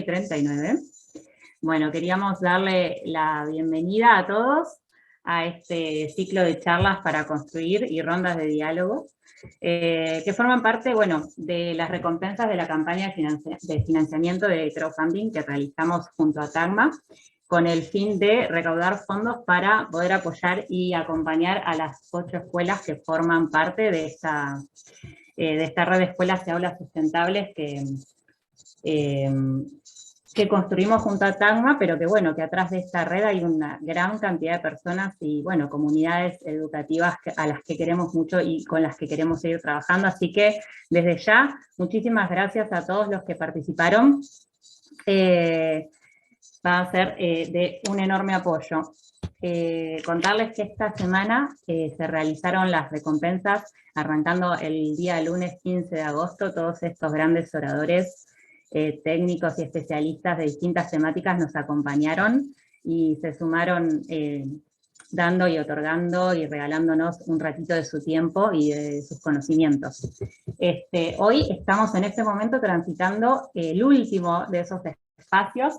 39. Bueno, queríamos darle la bienvenida a todos a este ciclo de charlas para construir y rondas de diálogo, que forman parte, bueno, de las recompensas de la campaña de financiamiento de crowdfunding que realizamos junto a TAGMA, con el fin de recaudar fondos para poder apoyar y acompañar a las 8 escuelas que forman parte de esta red de escuelas y aulas sustentables que construimos junto a TAGMA, pero que bueno, que atrás de esta red hay una gran cantidad de personas y bueno, comunidades educativas a las que queremos mucho y con las que queremos seguir trabajando. Así que desde ya, muchísimas gracias a todos los que participaron. Va a ser de un enorme apoyo. Contarles que esta semana se realizaron las recompensas, arrancando el día lunes 15 de agosto, todos estos grandes oradores técnicos y especialistas de distintas temáticas nos acompañaron y se sumaron dando y otorgando y regalándonos un ratito de su tiempo y de sus conocimientos. Hoy estamos en este momento transitando el último de esos espacios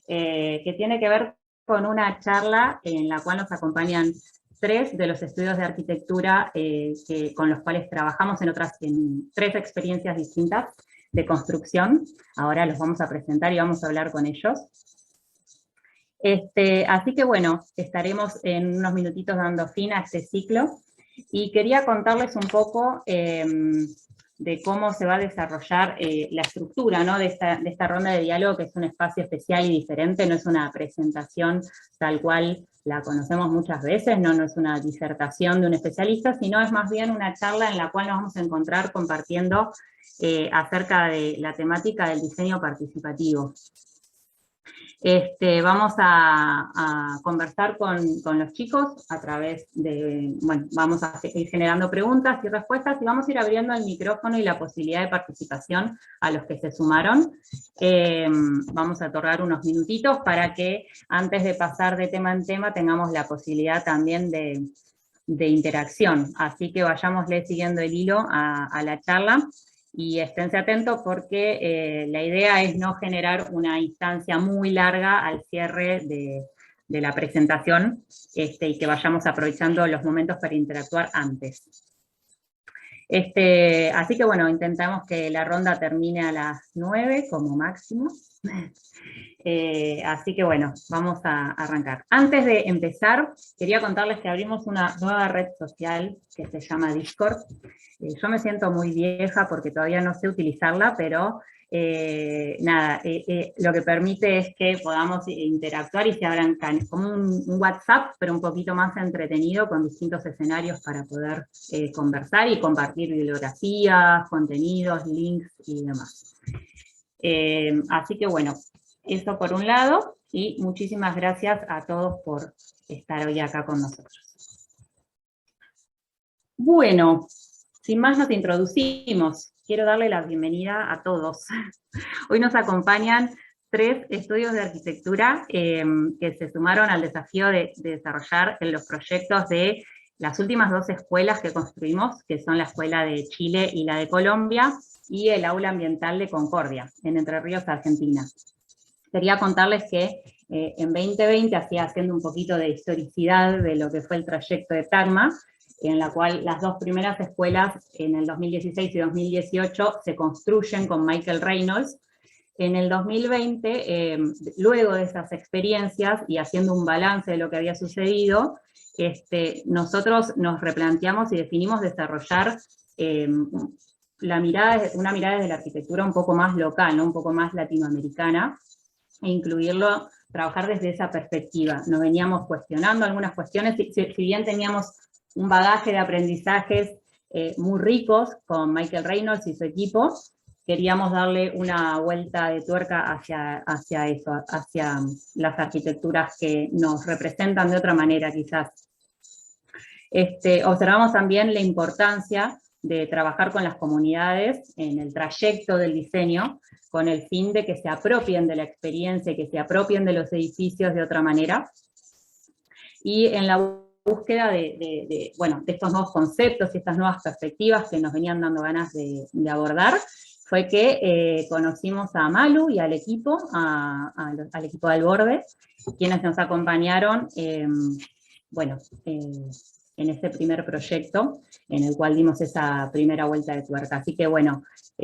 que tiene que ver con una charla en la cual nos acompañan 3 de los estudios de arquitectura con los cuales trabajamos en 3 experiencias distintas de construcción. Ahora los vamos a presentar y vamos a hablar con ellos. Así que bueno, estaremos en unos minutitos dando fin a este ciclo y quería contarles un poco de cómo se va a desarrollar la estructura, ¿no? de esta ronda de diálogo, que es un espacio especial y diferente, no es una presentación tal cual la conocemos muchas veces, no es una disertación de un especialista, sino es más bien una charla en la cual nos vamos a encontrar compartiendo acerca de la temática del diseño participativo. Vamos a conversar con los chicos a través de, bueno, vamos a ir generando preguntas y respuestas y vamos a ir abriendo el micrófono y la posibilidad de participación a los que se sumaron. Vamos a otorgar unos minutitos para que antes de pasar de tema en tema tengamos la posibilidad también de interacción. Así que vayámosle siguiendo el hilo a la charla. Y esténse atentos porque la idea es no generar una instancia muy larga al cierre de la presentación y que vayamos aprovechando los momentos para interactuar antes. Así que bueno, intentamos que la ronda termine a las 9 como máximo. Así que bueno, vamos a arrancar. Antes de empezar, quería contarles que abrimos una nueva red social que se llama Discord. Yo me siento muy vieja porque todavía no sé utilizarla, pero nada, lo que permite es que podamos interactuar y se abran como un WhatsApp, pero un poquito más entretenido, con distintos escenarios para poder conversar y compartir bibliografías, contenidos, links y demás. Así que bueno, eso por un lado, y muchísimas gracias a todos por estar hoy acá con nosotros. Bueno, sin más nos introducimos. Quiero darle la bienvenida a todos. Hoy nos acompañan 3 estudios de arquitectura que se sumaron al desafío de desarrollar los proyectos de las últimas 2 escuelas que construimos, que son la Escuela de Chile y la de Colombia, y el Aula Ambiental de Concordia, en Entre Ríos, Argentina. Quería contarles que en 2020, haciendo un poquito de historicidad de lo que fue el trayecto de TAGMA, en la cual las 2 primeras escuelas, en el 2016 y 2018, se construyen con Michael Reynolds. En el 2020, luego de esas experiencias y haciendo un balance de lo que había sucedido, nosotros nos replanteamos y definimos desarrollar una mirada desde la arquitectura un poco más local, ¿no? Un poco más latinoamericana, e incluirlo, trabajar desde esa perspectiva. Nos veníamos cuestionando algunas cuestiones, si bien teníamos un bagaje de aprendizajes muy ricos con Michael Reynolds y su equipo, queríamos darle una vuelta de tuerca hacia eso, hacia las arquitecturas que nos representan de otra manera quizás. Observamos también la importancia de trabajar con las comunidades en el trayecto del diseño, con el fin de que se apropien de la experiencia, que se apropien de los edificios de otra manera. Y en la búsqueda bueno, de estos nuevos conceptos y estas nuevas perspectivas que nos venían dando ganas de abordar, fue que conocimos a Malu y al equipo, al equipo de Alborde, quienes nos acompañaron, bueno, en este primer proyecto, en el cual dimos esa primera vuelta de tuerca. Así que bueno,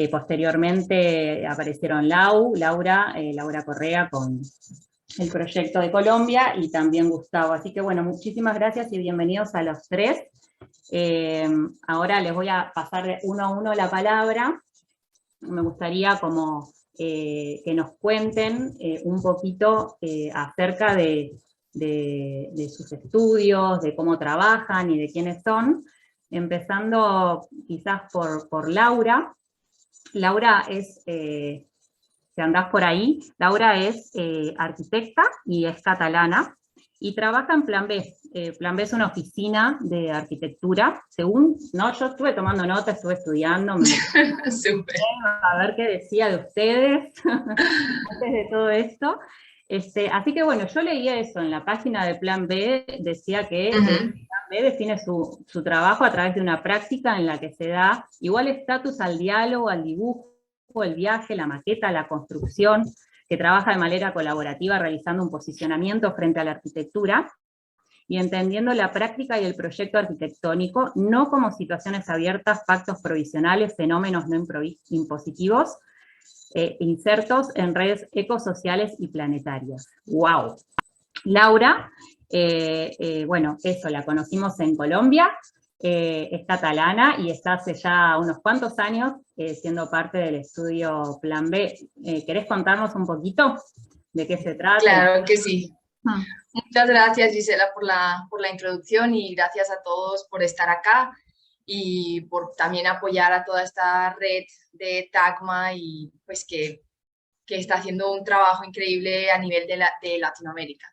posteriormente aparecieron Laura Correa con el proyecto de Colombia, y también Gustavo. Así que bueno, muchísimas gracias y bienvenidos a los tres. Ahora les voy a pasar de uno a uno la palabra. Me gustaría como que nos cuenten un poquito acerca de sus estudios, de cómo trabajan y de quiénes son, empezando quizás por Laura. Laura es, si andás por ahí, Laura es arquitecta y es catalana, y trabaja en Plan B. Plan B es una oficina de arquitectura, según, ¿no? Yo estuve tomando notas, estuve estudiando, a ver qué decía de ustedes antes de todo esto. Así que bueno, yo leía eso en la página de Plan B, decía que Plan B define su trabajo a través de una práctica en la que se da igual estatus al diálogo, al dibujo, el viaje, la maqueta, la construcción, que trabaja de manera colaborativa realizando un posicionamiento frente a la arquitectura y entendiendo la práctica y el proyecto arquitectónico no como situaciones abiertas, pactos provisionales, fenómenos no impositivos, insertos en redes ecosociales y planetarias. ¡Wow! Laura, bueno, eso, la conocimos en Colombia, es catalana y está hace ya unos cuantos años siendo parte del estudio Plan B. ¿Querés contarnos un poquito de qué se trata? Claro que sí. Muchas gracias, Gisela, por la introducción, y gracias a todos por estar acá y por también apoyar a toda esta red de TACMA, y pues que está haciendo un trabajo increíble a nivel de Latinoamérica.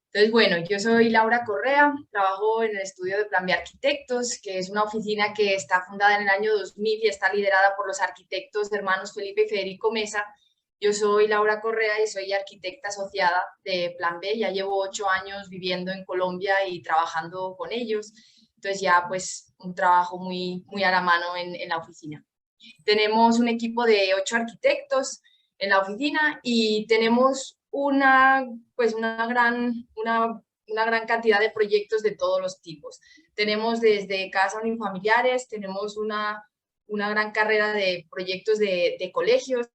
Entonces, bueno, yo soy Laura Correa, trabajo en el estudio de Plan B Arquitectos, que es una oficina que está fundada en el año 2000 y está liderada por los arquitectos hermanos Felipe y Federico Mesa. Yo soy Laura Correa y soy arquitecta asociada de Plan B. Ya llevo 8 años viviendo en Colombia y trabajando con ellos. Entonces ya pues un trabajo muy a la mano en la oficina. Tenemos un equipo de 8 arquitectos en la oficina y tenemos una gran cantidad de proyectos de todos los tipos. Tenemos desde casas unifamiliares, tenemos una gran carrera de proyectos de colegios,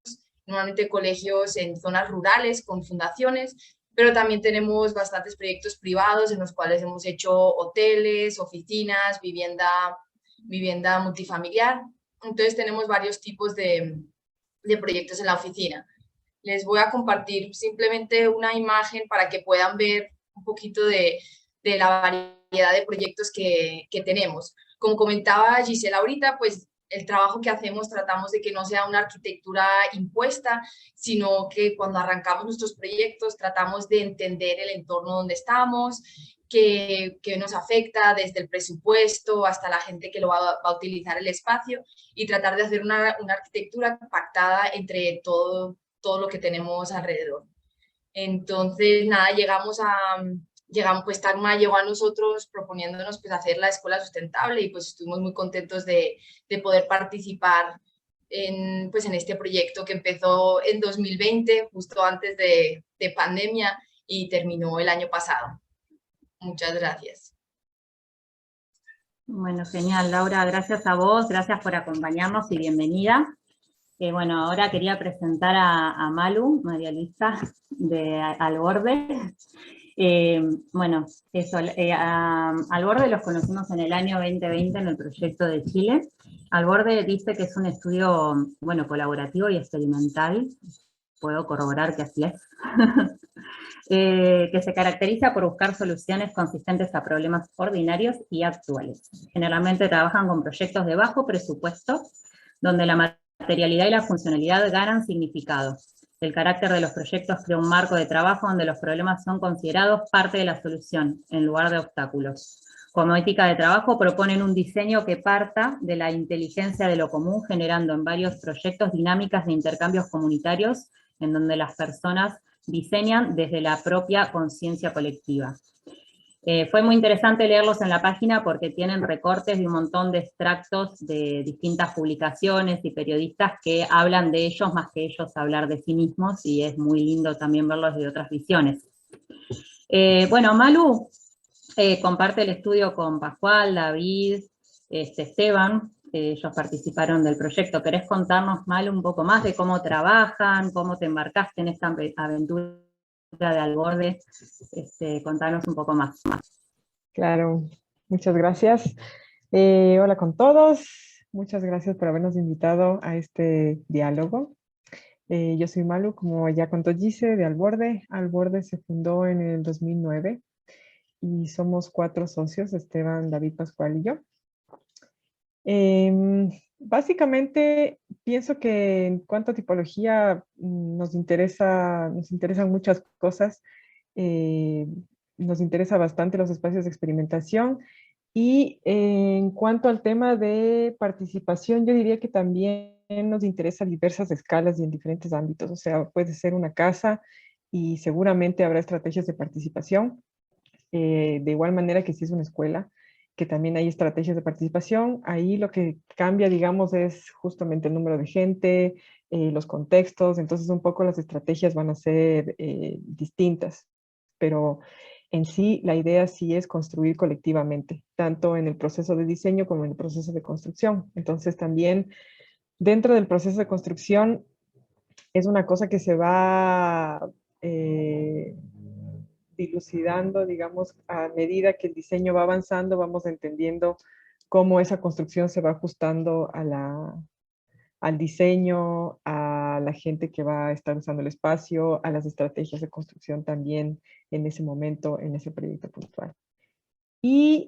normalmente colegios en zonas rurales con fundaciones, pero también tenemos bastantes proyectos privados en los cuales hemos hecho hoteles, oficinas, vivienda multifamiliar. Entonces tenemos varios tipos de proyectos en la oficina. Les voy a compartir simplemente una imagen para que puedan ver un poquito de la variedad de proyectos que tenemos. Como comentaba Gisela ahorita, pues el trabajo que hacemos tratamos de que no sea una arquitectura impuesta, sino que cuando arrancamos nuestros proyectos tratamos de entender el entorno donde estamos, que nos afecta desde el presupuesto hasta la gente que lo va a utilizar el espacio, y tratar de hacer una arquitectura pactada entre todo lo que tenemos alrededor. Entonces, nada, pues TACMA llegó a nosotros proponiéndonos pues hacer la escuela sustentable, y pues estuvimos muy contentos de poder participar en este proyecto que empezó en 2020, justo antes de pandemia, y terminó el año pasado. Muchas gracias. Bueno, genial, Laura, gracias a vos, gracias por acompañarnos y bienvenida. Bueno, ahora quería presentar a Malu, María Luisa, de Alborde. Bueno, eso, a Alborde los conocimos en el año 2020 en el proyecto de Chile. Alborde dice que es un estudio, bueno, colaborativo y experimental, puedo corroborar que así es, que se caracteriza por buscar soluciones consistentes a problemas ordinarios y actuales. Generalmente trabajan con proyectos de bajo presupuesto, donde la materialidad y la funcionalidad ganan significado. El carácter de los proyectos crea un marco de trabajo donde los problemas son considerados parte de la solución, en lugar de obstáculos. Como ética de trabajo proponen un diseño que parta de la inteligencia de lo común, generando en varios proyectos dinámicas de intercambios comunitarios, en donde las personas diseñan desde la propia conciencia colectiva. Fue muy interesante leerlos en la página porque tienen recortes de un montón de extractos de distintas publicaciones y periodistas que hablan de ellos más que ellos hablar de sí mismos, y es muy lindo también verlos de otras visiones. Bueno, Malu comparte el estudio con Pascual, David, Esteban, ellos participaron del proyecto. ¿Querés contarnos, Malu, un poco más de cómo trabajan, cómo te embarcaste en esta aventura de Alborde? Contanos un poco más. Claro, muchas gracias. Hola con todos, muchas gracias por habernos invitado a este diálogo. Yo soy Malu, como ya contó Gise, de Alborde. Alborde se fundó en el 2009 y somos 4 socios, Esteban, David, Pascual y yo. Básicamente, pienso que en cuanto a tipología nos interesan muchas cosas. Eh, Nos interesa bastante los espacios de experimentación. Y en cuanto al tema de participación, yo diría que también nos interesa a diversas escalas y en diferentes ámbitos. O sea, puede ser una casa y seguramente habrá estrategias de participación. De igual manera que si es una escuela, que también hay estrategias de participación. Ahí lo que cambia, digamos, es justamente el número de gente, los contextos. Entonces, un poco las estrategias van a ser distintas. Pero en sí, la idea sí es construir colectivamente, tanto en el proceso de diseño como en el proceso de construcción. Entonces, también dentro del proceso de construcción es una cosa que se va eh, dilucidando, digamos, a medida que el diseño va avanzando, vamos entendiendo cómo esa construcción se va ajustando al diseño, a la gente que va a estar usando el espacio, a las estrategias de construcción también en ese momento, en ese proyecto puntual. Y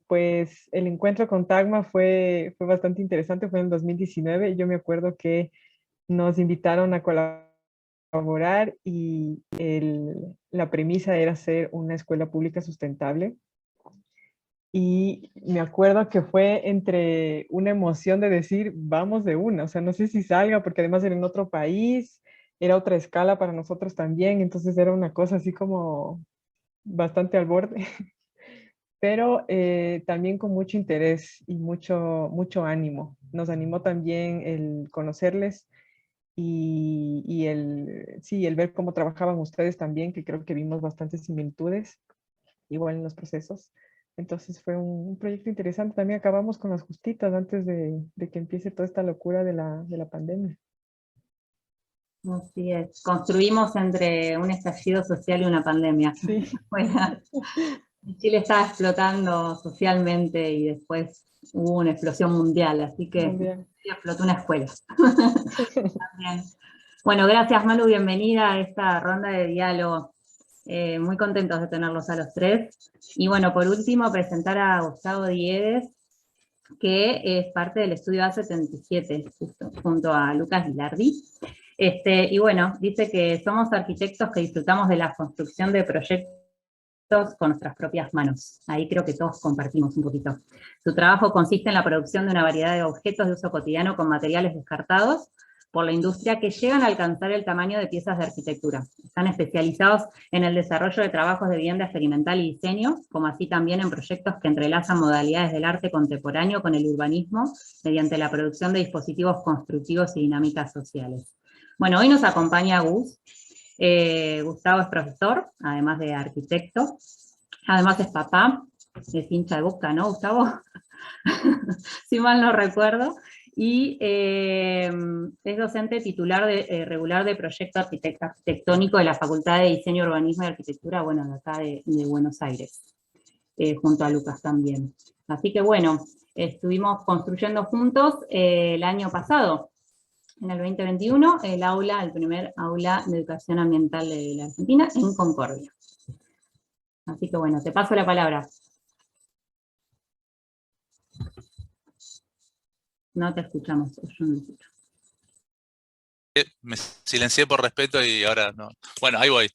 pues el encuentro con Tagma fue bastante interesante, fue en 2019. Yo me acuerdo que nos invitaron a colaborar y la premisa era hacer una escuela pública sustentable. Y me acuerdo que fue entre una emoción de decir, vamos de una, o sea, no sé si salga, porque además era en otro país, era otra escala para nosotros también, entonces era una cosa así como bastante al borde, pero también con mucho interés y mucho ánimo. Nos animó también el conocerles y sí, el ver cómo trabajaban ustedes también, que creo que vimos bastantes similitudes, igual en los procesos. Entonces fue un proyecto interesante. También acabamos con las justitas antes de que empiece toda esta locura de la pandemia. Así es. Construimos entre un estallido social y una pandemia. Sí. Bueno, Chile estaba explotando socialmente y después hubo una explosión mundial, así que Mundial. explotó una escuela. También. Bueno, gracias Malu, bienvenida a esta ronda de diálogo. Muy contentos de tenerlos a los tres. Y bueno, por último, presentar a Gustavo Diegues, que es parte del estudio A77, justo, junto a Lucas Gilardi. Y bueno, dice que somos arquitectos que disfrutamos de la construcción de proyectos con nuestras propias manos. Ahí creo que todos compartimos un poquito. Su trabajo consiste en la producción de una variedad de objetos de uso cotidiano con materiales descartados por la industria que llegan a alcanzar el tamaño de piezas de arquitectura. Están especializados en el desarrollo de trabajos de vivienda experimental y diseño, como así también en proyectos que entrelazan modalidades del arte contemporáneo con el urbanismo mediante la producción de dispositivos constructivos y dinámicas sociales. Bueno, hoy nos acompaña Gus. Gustavo es profesor, además de arquitecto. Además es papá, es hincha de Boca, ¿no, Gustavo? Si mal no recuerdo. Y es docente titular regular de proyecto arquitectónico de la Facultad de Diseño, Urbanismo y Arquitectura, bueno, de acá de Buenos Aires, junto a Lucas también. Así que bueno, estuvimos construyendo juntos el año pasado, en el 2021, el primer aula de educación ambiental de la Argentina, en Concordia. Así que bueno, te paso la palabra. No te escuchamos, yo no escucho. Me silencié por respeto y ahora no. Bueno, ahí voy.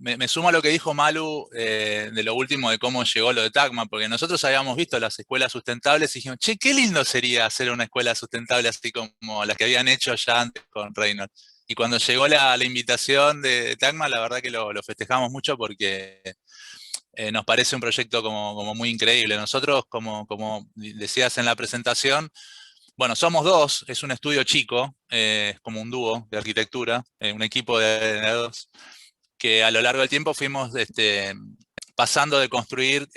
Me sumo a lo que dijo Malu de lo último de cómo llegó lo de Tagma, porque nosotros habíamos visto las escuelas sustentables y dijimos, che, qué lindo sería hacer una escuela sustentable así como las que habían hecho ya antes con Reynolds. Y cuando llegó la invitación de Tacma, la verdad que lo festejamos mucho porque nos parece un proyecto como muy increíble. Nosotros, como decías en la presentación, bueno, somos dos, es un estudio chico, es como un dúo de arquitectura, un equipo de dos, que a lo largo del tiempo fuimos pasando de construir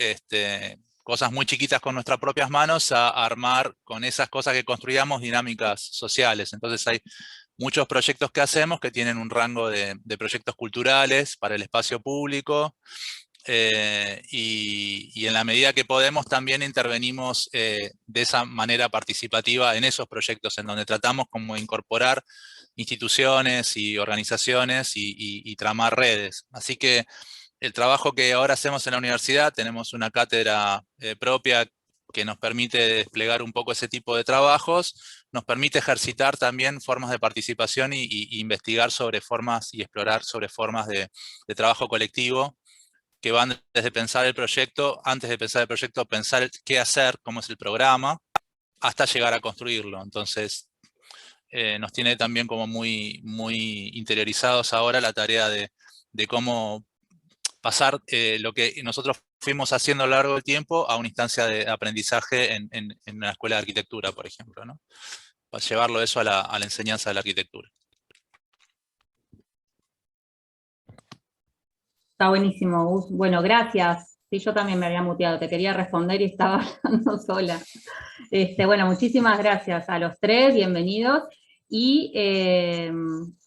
cosas muy chiquitas con nuestras propias manos a armar con esas cosas que construíamos dinámicas sociales. Entonces hay muchos proyectos que hacemos que tienen un rango de proyectos culturales para el espacio público, y en la medida que podemos también intervenimos de esa manera participativa en esos proyectos en donde tratamos como de incorporar instituciones y organizaciones y tramar redes. Así que el trabajo que ahora hacemos en la universidad, tenemos una cátedra propia que nos permite desplegar un poco ese tipo de trabajos, nos permite ejercitar también formas de participación y investigar sobre formas y explorar sobre formas de trabajo colectivo, que van desde pensar el proyecto, antes de pensar el proyecto, pensar qué hacer, cómo es el programa, hasta llegar a construirlo. Entonces, nos tiene también como muy interiorizados ahora la tarea de cómo pasar lo que nosotros fuimos haciendo a lo largo del tiempo a una instancia de aprendizaje en una escuela de arquitectura, por ejemplo, ¿no? Para llevarlo eso a la enseñanza de la arquitectura. Está buenísimo, Gus. Bueno, gracias. Sí, yo también me había muteado, te quería responder y estaba hablando sola. Bueno, muchísimas gracias a los tres, bienvenidos. Y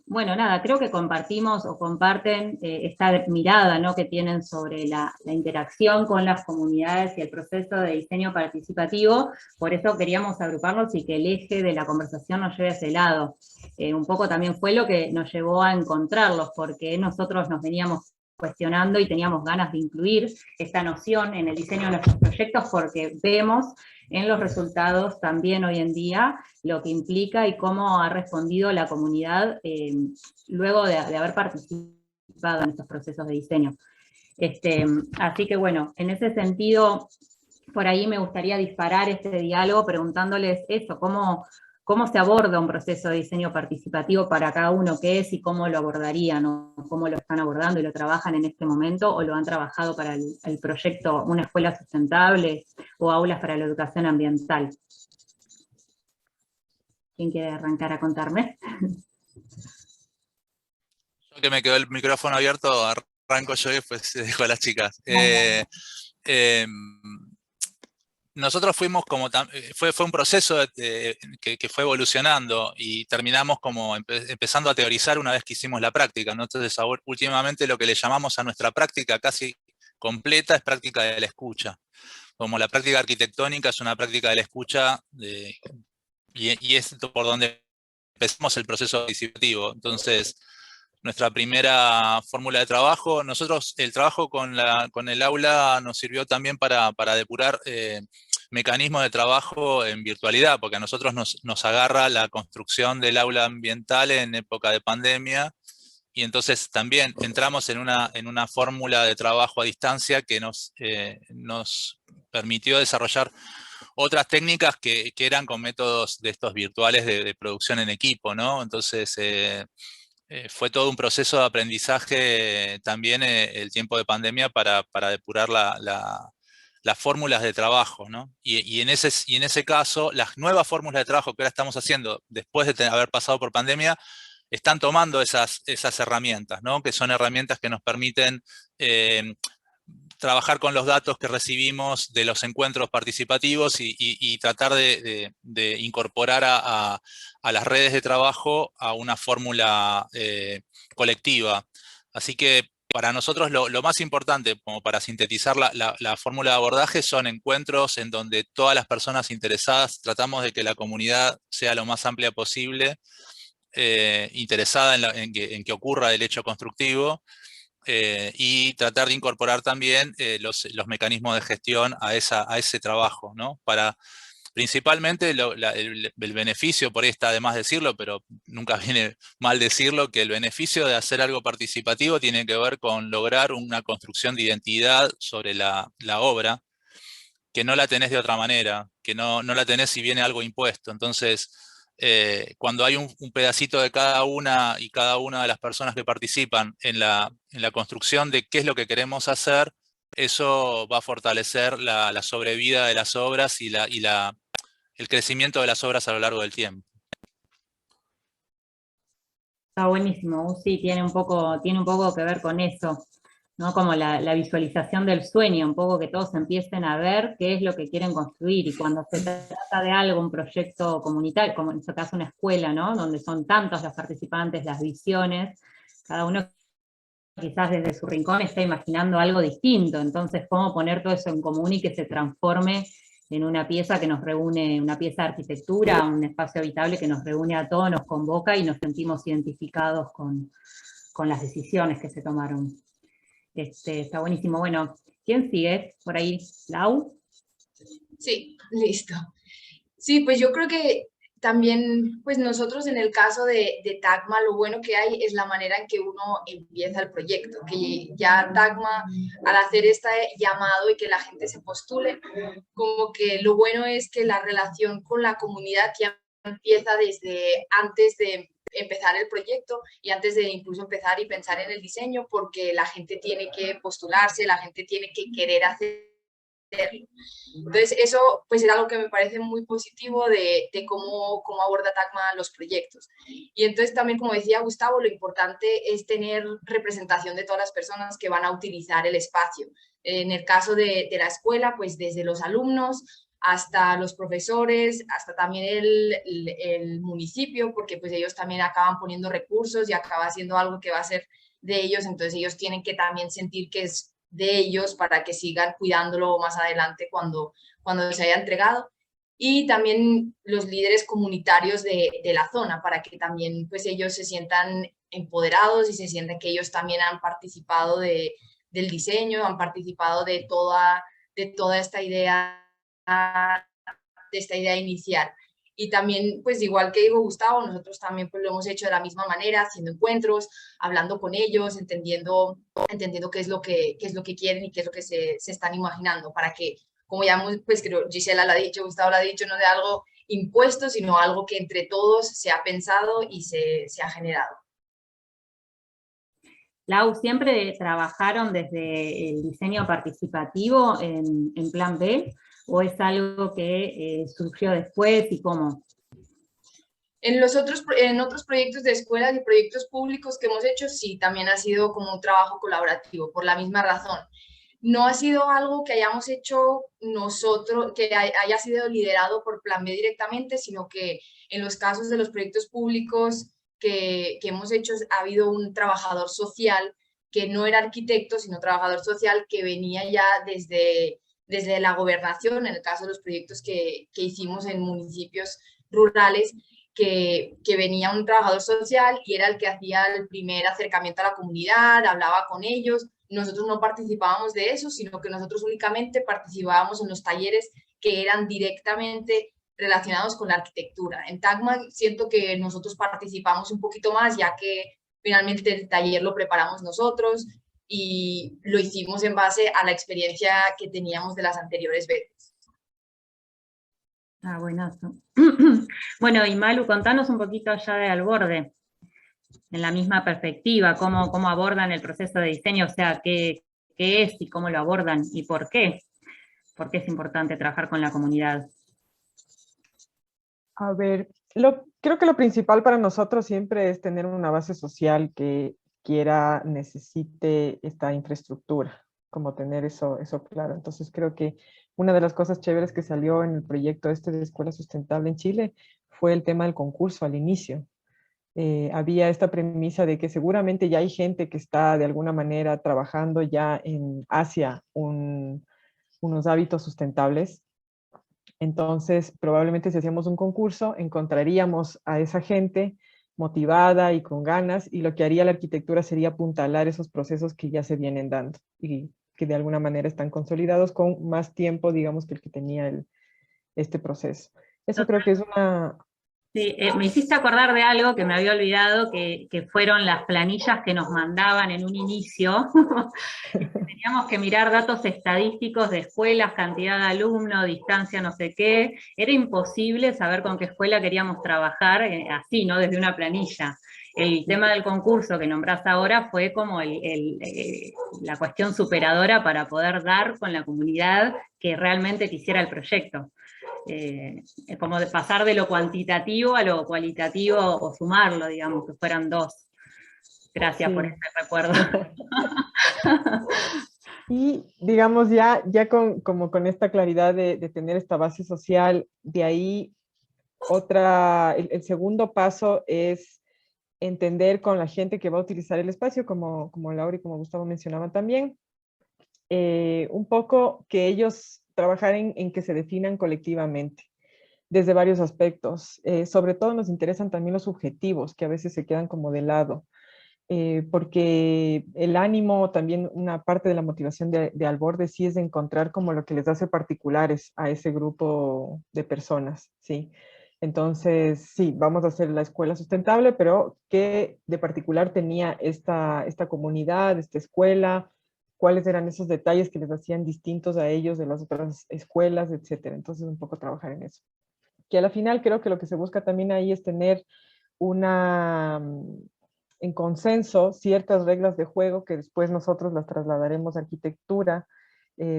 bueno, nada, creo que compartimos o comparten esta mirada, ¿no?, que tienen sobre la interacción con las comunidades y el proceso de diseño participativo. Por eso queríamos agruparlos y que el eje de la conversación nos lleve a ese lado. Un poco también fue lo que nos llevó a encontrarlos, porque nosotros nos veníamos cuestionando y teníamos ganas de incluir esta noción en el diseño de nuestros proyectos, porque vemos en los resultados también hoy en día lo que implica y cómo ha respondido la comunidad luego de haber participado en estos procesos de diseño. Así que bueno, en ese sentido, por ahí me gustaría disparar este diálogo preguntándoles eso, cómo se aborda un proceso de diseño participativo para cada uno, qué es y cómo lo abordarían, o cómo lo están abordando y lo trabajan en este momento, o lo han trabajado para el proyecto Una Escuela Sustentable o Aulas para la Educación Ambiental. ¿Quién quiere arrancar a contarme? Yo que me quedó el micrófono abierto, arranco yo y después dejo a las chicas. Nosotros fuimos como, fue un proceso que fue evolucionando y terminamos como empezando a teorizar una vez que hicimos la práctica, ¿no? Entonces últimamente lo que le llamamos a nuestra práctica casi completa es práctica de la escucha. Como la práctica arquitectónica es una práctica de la escucha y es por donde empezamos el proceso participativo. Entonces, nuestra primera fórmula de trabajo, nosotros el trabajo con el aula nos sirvió también para depurar mecanismos de trabajo en virtualidad, porque a nosotros nos agarra la construcción del aula ambiental en época de pandemia, y entonces también entramos en una fórmula de trabajo a distancia que nos permitió desarrollar otras técnicas que eran con métodos de estos virtuales de producción en equipo, ¿no? Entonces, fue todo un proceso de aprendizaje también el tiempo de pandemia para depurar las fórmulas de trabajo, ¿no? Y en ese caso, las nuevas fórmulas de trabajo que ahora estamos haciendo, después de haber pasado por pandemia, están tomando esas herramientas, ¿no? Que son herramientas que nos permiten trabajar con los datos que recibimos de los encuentros participativos y tratar de incorporar a las redes de trabajo a una fórmula colectiva. Así que para nosotros lo más importante, como para sintetizar la fórmula de abordaje, son encuentros en donde todas las personas interesadas tratamos de que la comunidad sea lo más amplia posible, interesada en que ocurra el hecho constructivo, y tratar de incorporar también los mecanismos de gestión a ese trabajo, ¿no? Para principalmente el beneficio, por ahí está de más decirlo, pero nunca viene mal decirlo, que el beneficio de hacer algo participativo tiene que ver con lograr una construcción de identidad sobre la obra, que no la tenés de otra manera, que no la tenés si viene algo impuesto. Entonces, cuando hay un pedacito de cada una y cada una de las personas que participan en la construcción de qué es lo que queremos hacer, eso va a fortalecer la sobrevida de las obras y el crecimiento de las obras a lo largo del tiempo. Está buenísimo, sí, tiene un poco que ver con eso, ¿no? Como la visualización del sueño, un poco que todos empiecen a ver qué es lo que quieren construir, y cuando se trata de algo, un proyecto comunitario, como en este caso una escuela, ¿no? Donde son tantos los participantes, las visiones, cada uno quizás desde su rincón está imaginando algo distinto, entonces cómo poner todo eso en común y que se transforme en una pieza que nos reúne, una pieza de arquitectura, un espacio habitable que nos reúne a todos, nos convoca y nos sentimos identificados con las decisiones que se tomaron. Está buenísimo. Bueno, ¿quién sigue por ahí? ¿Lau? Sí, listo. Sí, pues yo creo que también, pues nosotros en el caso de Tagma, lo bueno que hay es la manera en que uno empieza el proyecto, que ya Tagma, al hacer este llamado y que la gente se postule, como que lo bueno es que la relación con la comunidad ya empieza desde antes de empezar el proyecto y antes de incluso empezar y pensar en el diseño, porque la gente tiene que postularse, la gente tiene que querer hacerlo. Entonces eso pues era algo que me parece muy positivo de cómo aborda Tagma los proyectos. Y entonces también, como decía Gustavo, lo importante es tener representación de todas las personas que van a utilizar el espacio. En el caso de la escuela, pues desde los alumnos hasta los profesores, hasta también el municipio, porque pues ellos también acaban poniendo recursos y acaba siendo algo que va a ser de ellos, entonces ellos tienen que también sentir que es de ellos para que sigan cuidándolo más adelante cuando se haya entregado. Y también los líderes comunitarios de la zona, para que también pues ellos se sientan empoderados y se sientan que ellos también han participado del diseño, han participado de toda esta idea inicial. Y también, pues igual que dijo Gustavo, nosotros también pues lo hemos hecho de la misma manera, haciendo encuentros, hablando con ellos, entendiendo qué es lo que quieren y qué es lo que se están imaginando, para que, como ya pues creo Gisela lo ha dicho, Gustavo lo ha dicho, no de algo impuesto, sino algo que entre todos se ha pensado y se ha generado. Lau, ¿siempre trabajaron desde el diseño participativo en Plan B? ¿O es algo que surgió después y cómo? En otros proyectos de escuelas y proyectos públicos que hemos hecho, sí, también ha sido como un trabajo colaborativo, por la misma razón. No ha sido algo que hayamos hecho nosotros, que haya sido liderado por Plan B directamente, sino que en los casos de los proyectos públicos que hemos hecho ha habido un trabajador social que no era arquitecto, sino trabajador social que venía ya desde la gobernación, en el caso de los proyectos que hicimos en municipios rurales, que venía un trabajador social y era el que hacía el primer acercamiento a la comunidad, hablaba con ellos. Nosotros no participábamos de eso, sino que nosotros únicamente participábamos en los talleres que eran directamente relacionados con la arquitectura. En Tagma siento que nosotros participamos un poquito más, ya que finalmente el taller lo preparamos nosotros y lo hicimos en base a la experiencia que teníamos de las anteriores veces. Ah, buenazo. Bueno, y Malu, contanos un poquito ya de Al Borde, en la misma perspectiva, cómo abordan el proceso de diseño, o sea, qué es y cómo lo abordan y por qué. ¿Por qué es importante trabajar con la comunidad? A ver, creo que lo principal para nosotros siempre es tener una base social que necesite esta infraestructura, como tener eso claro. Entonces creo que una de las cosas chéveres que salió en el proyecto de Escuela Sustentable en Chile fue el tema del concurso al inicio. Había esta premisa de que seguramente ya hay gente que está de alguna manera trabajando ya hacia unos hábitos sustentables. Entonces, probablemente si hacíamos un concurso, encontraríamos a esa gente motivada y con ganas, y lo que haría la arquitectura sería apuntalar esos procesos que ya se vienen dando y que de alguna manera están consolidados con más tiempo, digamos, que el que tenía este proceso. Eso creo que es una... Sí, me hiciste acordar de algo que me había olvidado, que fueron las planillas que nos mandaban en un inicio, teníamos que mirar datos estadísticos de escuelas, cantidad de alumnos, distancia, no sé qué. Era imposible saber con qué escuela queríamos trabajar así, ¿no? Desde una planilla. El tema del concurso que nombrás ahora fue como la cuestión superadora para poder dar con la comunidad que realmente quisiera el proyecto. Como de pasar de lo cuantitativo a lo cualitativo o sumarlo, digamos, que fueran dos. Gracias por Sí. este recuerdo. Y digamos, ya como con esta claridad de tener esta base social, de ahí el segundo paso es entender con la gente que va a utilizar el espacio, como Laura y como Gustavo mencionaban también, un poco que ellos trabajar en que se definan colectivamente desde varios aspectos. Sobre todo nos interesan también los objetivos, que a veces se quedan como de lado. Porque el ánimo, también una parte de la motivación de Alborde sí es de encontrar como lo que les hace particulares a ese grupo de personas, ¿sí? Entonces, sí, vamos a hacer la escuela sustentable, pero ¿qué de particular tenía esta comunidad, esta escuela? ¿Cuáles eran esos detalles que les hacían distintos a ellos de las otras escuelas, etcétera? Entonces, un poco trabajar en eso. Que a la final creo que lo que se busca también ahí es tener en consenso ciertas reglas de juego que después nosotros las trasladaremos a arquitectura.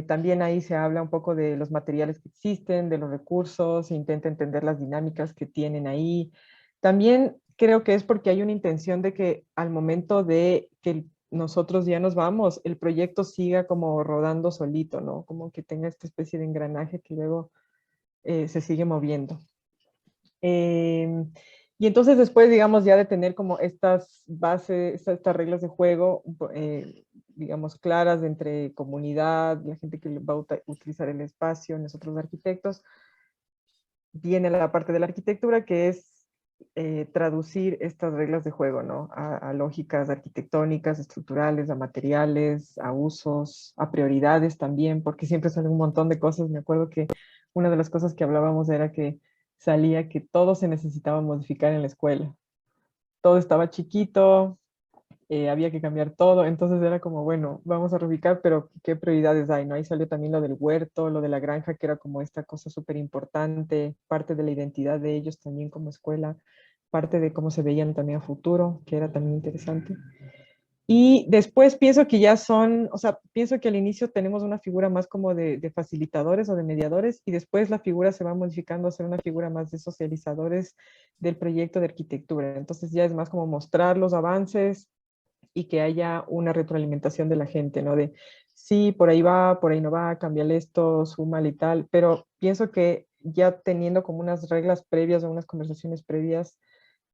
También ahí se habla un poco de los materiales que existen, de los recursos, se intenta entender las dinámicas que tienen ahí. También creo que es porque hay una intención de que al momento de que nosotros ya nos vamos, el proyecto siga como rodando solito, ¿no? Como que tenga esta especie de engranaje que luego se sigue moviendo. Y entonces después, digamos, ya de tener como estas bases, estas reglas de juego, digamos, claras entre comunidad, la gente que va a utilizar el espacio, nosotros arquitectos, viene la parte de la arquitectura que es traducir estas reglas de juego, ¿no? A lógicas arquitectónicas, estructurales, a materiales, a usos, a prioridades también, porque siempre salen un montón de cosas. Me acuerdo que una de las cosas que hablábamos era que salía que todo se necesitaba modificar en la escuela. Todo estaba chiquito, había que cambiar todo, entonces era como, bueno, vamos a reubicar, pero ¿qué prioridades hay? ¿No? Ahí salió también lo del huerto, lo de la granja, que era como esta cosa súper importante, parte de la identidad de ellos también como escuela, parte de cómo se veían también a futuro, que era también interesante. Y después pienso que ya son, o sea, pienso que al inicio tenemos una figura más como de facilitadores o de mediadores y después la figura se va modificando a ser una figura más de socializadores del proyecto de arquitectura. Entonces ya es más como mostrar los avances y que haya una retroalimentación de la gente, ¿no? De, sí, por ahí va, por ahí no va, cámbiale esto, súmale y tal, pero pienso que ya teniendo como unas reglas previas o unas conversaciones previas,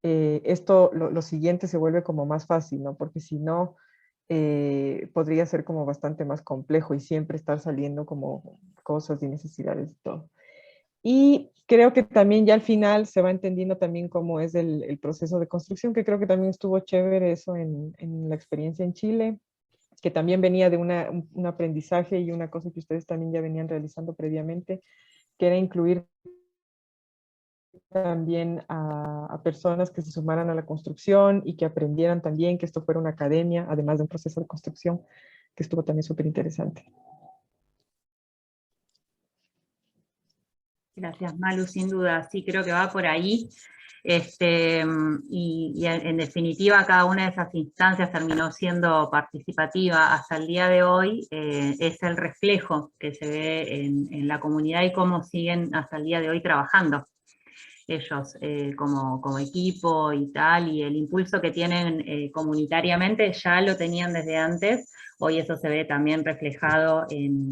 lo siguiente se vuelve como más fácil, ¿no? Porque si no, podría ser como bastante más complejo y siempre estar saliendo como cosas y necesidades y todo. Y creo que también ya al final se va entendiendo también cómo es el proceso de construcción, que creo que también estuvo chévere eso en la experiencia en Chile, que también venía de un aprendizaje y una cosa que ustedes también ya venían realizando previamente, que era incluir también a personas que se sumaran a la construcción y que aprendieran también que esto fuera una academia, además de un proceso de construcción, que estuvo también súper interesante. Gracias, Malu, sin duda, sí, creo que va por ahí. Y en definitiva, cada una de esas instancias terminó siendo participativa hasta el día de hoy, es el reflejo que se ve en la comunidad y cómo siguen hasta el día de hoy trabajando ellos como equipo y tal, y el impulso que tienen comunitariamente ya lo tenían desde antes. Hoy eso se ve también reflejado en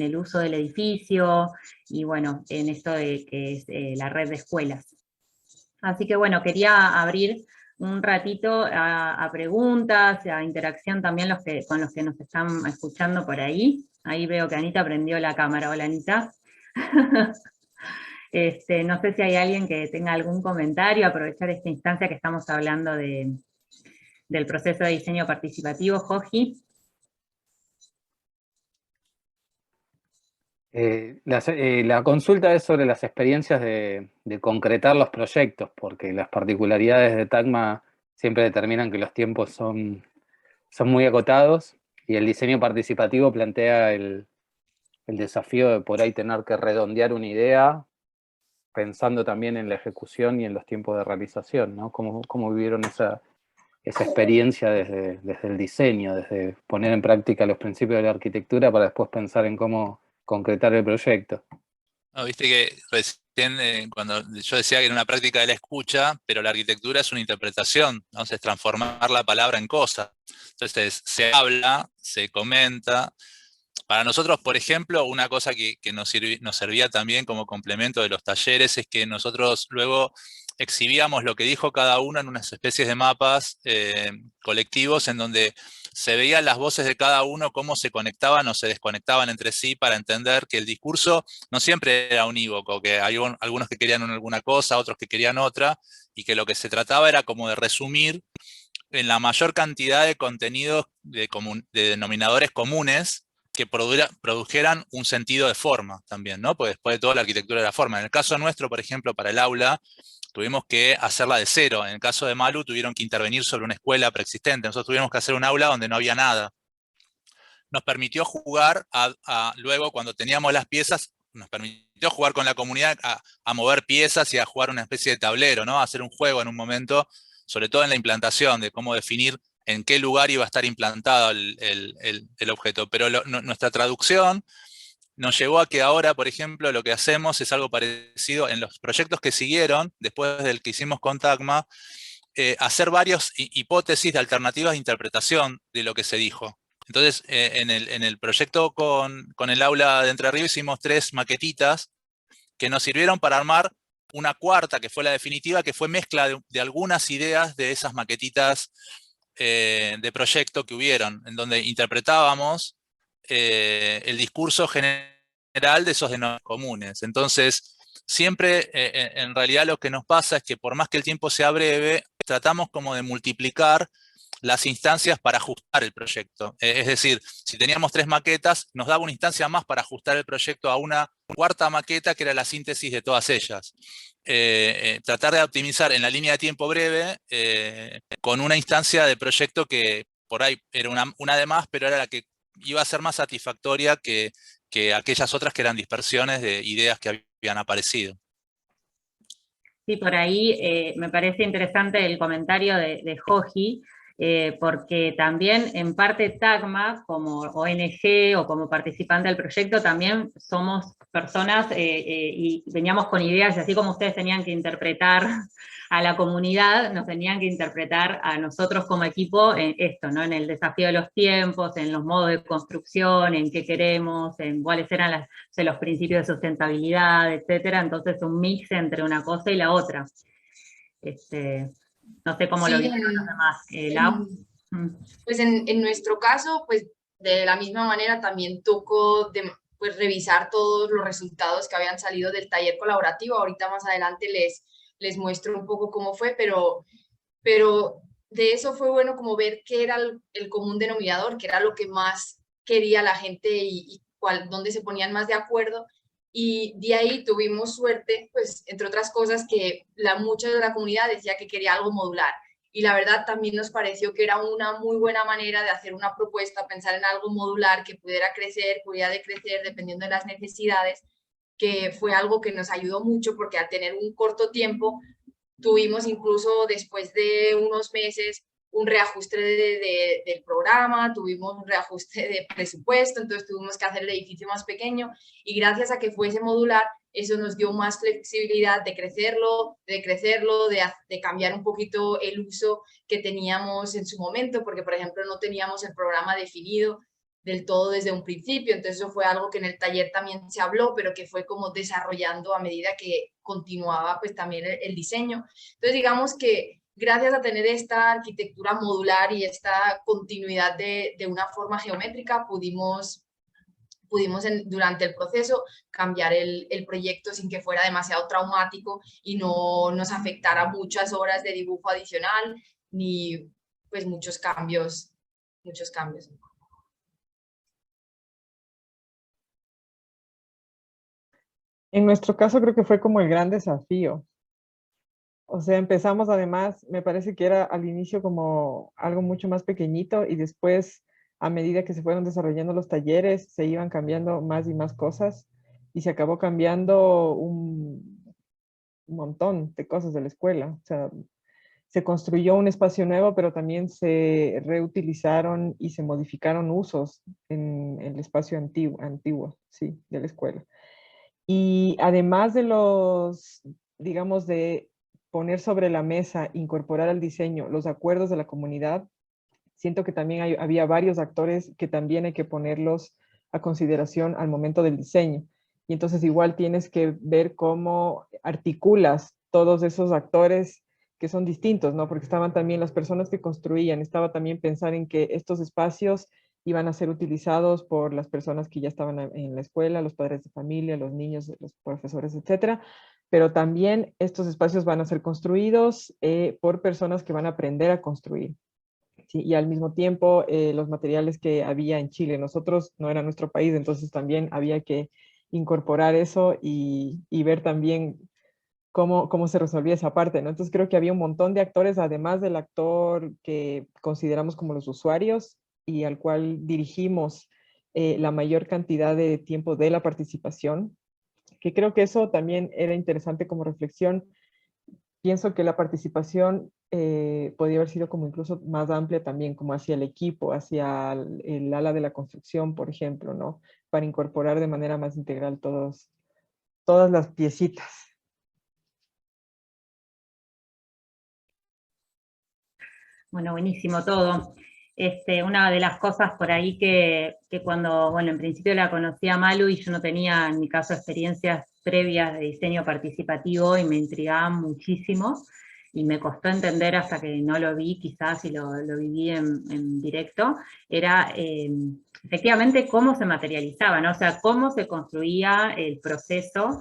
el uso del edificio y bueno, en esto de que es la red de escuelas. Así que bueno, quería abrir un ratito a preguntas, a interacción también con los que nos están escuchando por ahí. Ahí veo que Anita prendió la cámara. Hola, Anita. No sé si hay alguien que tenga algún comentario, aprovechar esta instancia que estamos hablando del proceso de diseño participativo. Joji. La consulta es sobre las experiencias de concretar los proyectos, porque las particularidades de Tacma siempre determinan que los tiempos son muy acotados Y el diseño participativo plantea el desafío de por ahí tener que redondear una idea, pensando también en la ejecución y en los tiempos de realización, ¿no? ¿Cómo vivieron esa experiencia desde el diseño, desde poner en práctica los principios de la arquitectura para después pensar en cómo concretar el proyecto? No, viste que recién cuando yo decía que era una práctica de la escucha, pero la arquitectura es una interpretación, entonces transformar la palabra en cosa. Entonces se habla, se comenta. Para nosotros, por ejemplo, una cosa que nos servía también como complemento de los talleres es que nosotros luego exhibíamos lo que dijo cada uno en unas especies de mapas colectivos en donde se veían las voces de cada uno, cómo se conectaban o se desconectaban entre sí para entender que el discurso no siempre era unívoco, que hay algunos que querían alguna cosa, otros que querían otra, y que lo que se trataba era como de resumir en la mayor cantidad de contenidos de denominadores comunes que produjeran un sentido de forma también, ¿no? Porque después de todo la arquitectura era forma. En el caso nuestro, por ejemplo, para el aula, tuvimos que hacerla de cero. En el caso de Malu, tuvieron que intervenir sobre una escuela preexistente. Nosotros tuvimos que hacer un aula donde no había nada. Nos permitió jugar luego, cuando teníamos las piezas, nos permitió jugar con la comunidad a mover piezas y a jugar una especie de tablero, ¿no? A hacer un juego en un momento, sobre todo en la implantación, de cómo definir en qué lugar iba a estar implantado el objeto. Pero nuestra traducción nos llevó a que ahora, por ejemplo, lo que hacemos es algo parecido en los proyectos que siguieron, después del que hicimos con Tacma, hacer varias hipótesis de alternativas de interpretación de lo que se dijo. Entonces, en el proyecto con el aula de Entre Ríos hicimos 3 maquetitas que nos sirvieron para armar una cuarta, que fue la definitiva, que fue mezcla de algunas ideas de esas maquetitas de proyecto que hubieron, en donde interpretábamos el discurso general de esos denominadores comunes. Entonces, siempre en realidad lo que nos pasa es que por más que el tiempo sea breve, tratamos como de multiplicar las instancias para ajustar el proyecto. Es decir, si teníamos 3 maquetas, nos daba una instancia más para ajustar el proyecto a una cuarta maqueta que era la síntesis de todas ellas. Tratar de optimizar en la línea de tiempo breve con una instancia de proyecto que por ahí era una de más, pero era la que iba a ser más satisfactoria que aquellas otras que eran dispersiones de ideas que habían aparecido. Sí, por ahí me parece interesante el comentario de Joji, porque también en parte Tacma, como ONG o como participante del proyecto, también somos personas y veníamos con ideas, y así como ustedes tenían que interpretar a la comunidad, nos tenían que interpretar a nosotros como equipo en esto, ¿no? En el desafío de los tiempos, en los modos de construcción, en qué queremos, en cuáles eran los principios de sustentabilidad, etcétera. Entonces un mix entre una cosa y la otra. No sé cómo Sí, lo vieron los demás. Pues en nuestro caso, pues de la misma manera también tocó pues, revisar todos los resultados que habían salido del taller colaborativo. Ahorita más adelante les muestro un poco cómo fue, pero de eso fue bueno como ver qué era el común denominador, qué era lo que más quería la gente y dónde se ponían más de acuerdo. Y de ahí tuvimos suerte, pues entre otras cosas, que mucha de la comunidad decía que quería algo modular. Y la verdad también nos pareció que era una muy buena manera de hacer una propuesta, pensar en algo modular que pudiera decrecer dependiendo de las necesidades, que fue algo que nos ayudó mucho porque al tener un corto tiempo tuvimos incluso después de unos meses un reajuste del programa, tuvimos un reajuste de presupuesto, entonces tuvimos que hacer el edificio más pequeño y gracias a que fuese modular, eso nos dio más flexibilidad de crecerlo, de cambiar un poquito el uso que teníamos en su momento, porque por ejemplo no teníamos el programa definido del todo desde un principio, entonces eso fue algo que en el taller también se habló, pero que fue como desarrollando a medida que continuaba pues también el diseño. Entonces digamos que gracias a tener esta arquitectura modular y esta continuidad de una forma geométrica, pudimos durante el proceso cambiar el proyecto sin que fuera demasiado traumático y no nos afectara muchas horas de dibujo adicional ni pues muchos cambios. En nuestro caso creo que fue como el gran desafío. O sea, empezamos además, me parece que era al inicio como algo mucho más pequeñito y después a medida que se fueron desarrollando los talleres, se iban cambiando más y más cosas y se acabó cambiando un montón de cosas de la escuela. O sea, se construyó un espacio nuevo, pero también se reutilizaron y se modificaron usos en el espacio antiguo, sí, de la escuela. Y además de los, digamos, de poner sobre la mesa, incorporar al diseño los acuerdos de la comunidad, siento que también había varios actores que también hay que ponerlos a consideración al momento del diseño. Y entonces igual tienes que ver cómo articulas todos esos actores que son distintos, ¿no? Porque estaban también las personas que construían, estaba también pensar en que estos espacios iban a ser utilizados por las personas que ya estaban en la escuela, los padres de familia, los niños, los profesores, etcétera. Pero también estos espacios van a ser construidos por personas que van a aprender a construir. ¿Sí? Y al mismo tiempo, los materiales que había en Chile, nosotros no era nuestro país, entonces también había que incorporar eso y ver también cómo se resolvía esa parte, ¿no? Entonces creo que había un montón de actores, además del actor que consideramos como los usuarios y al cual dirigimos la mayor cantidad de tiempo de la participación, que creo que eso también era interesante como reflexión. Pienso que la participación podría haber sido como incluso más amplia también, como hacia el equipo, hacia el ala de la construcción, por ejemplo, ¿no? Para incorporar de manera más integral todas las piecitas. Bueno, buenísimo todo. Una de las cosas por ahí que cuando, bueno, en principio la conocí a Malu y yo no tenía, en mi caso, experiencias previas de diseño participativo y me intrigaban muchísimo y me costó entender hasta que no lo vi quizás y lo viví en directo, era efectivamente cómo se materializaba, ¿no? O sea, cómo se construía el proceso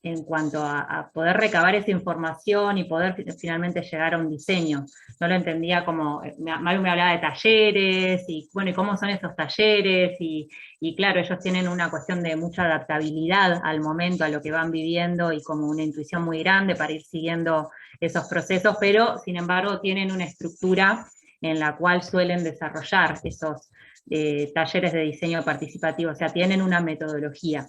en cuanto a poder recabar esa información y poder finalmente llegar a un diseño. No lo entendía como, Maru me hablaba de talleres, y bueno, y cómo son esos talleres, y claro, ellos tienen una cuestión de mucha adaptabilidad al momento, a lo que van viviendo, y como una intuición muy grande para ir siguiendo esos procesos, pero sin embargo tienen una estructura en la cual suelen desarrollar esos talleres de diseño participativo, o sea, tienen una metodología.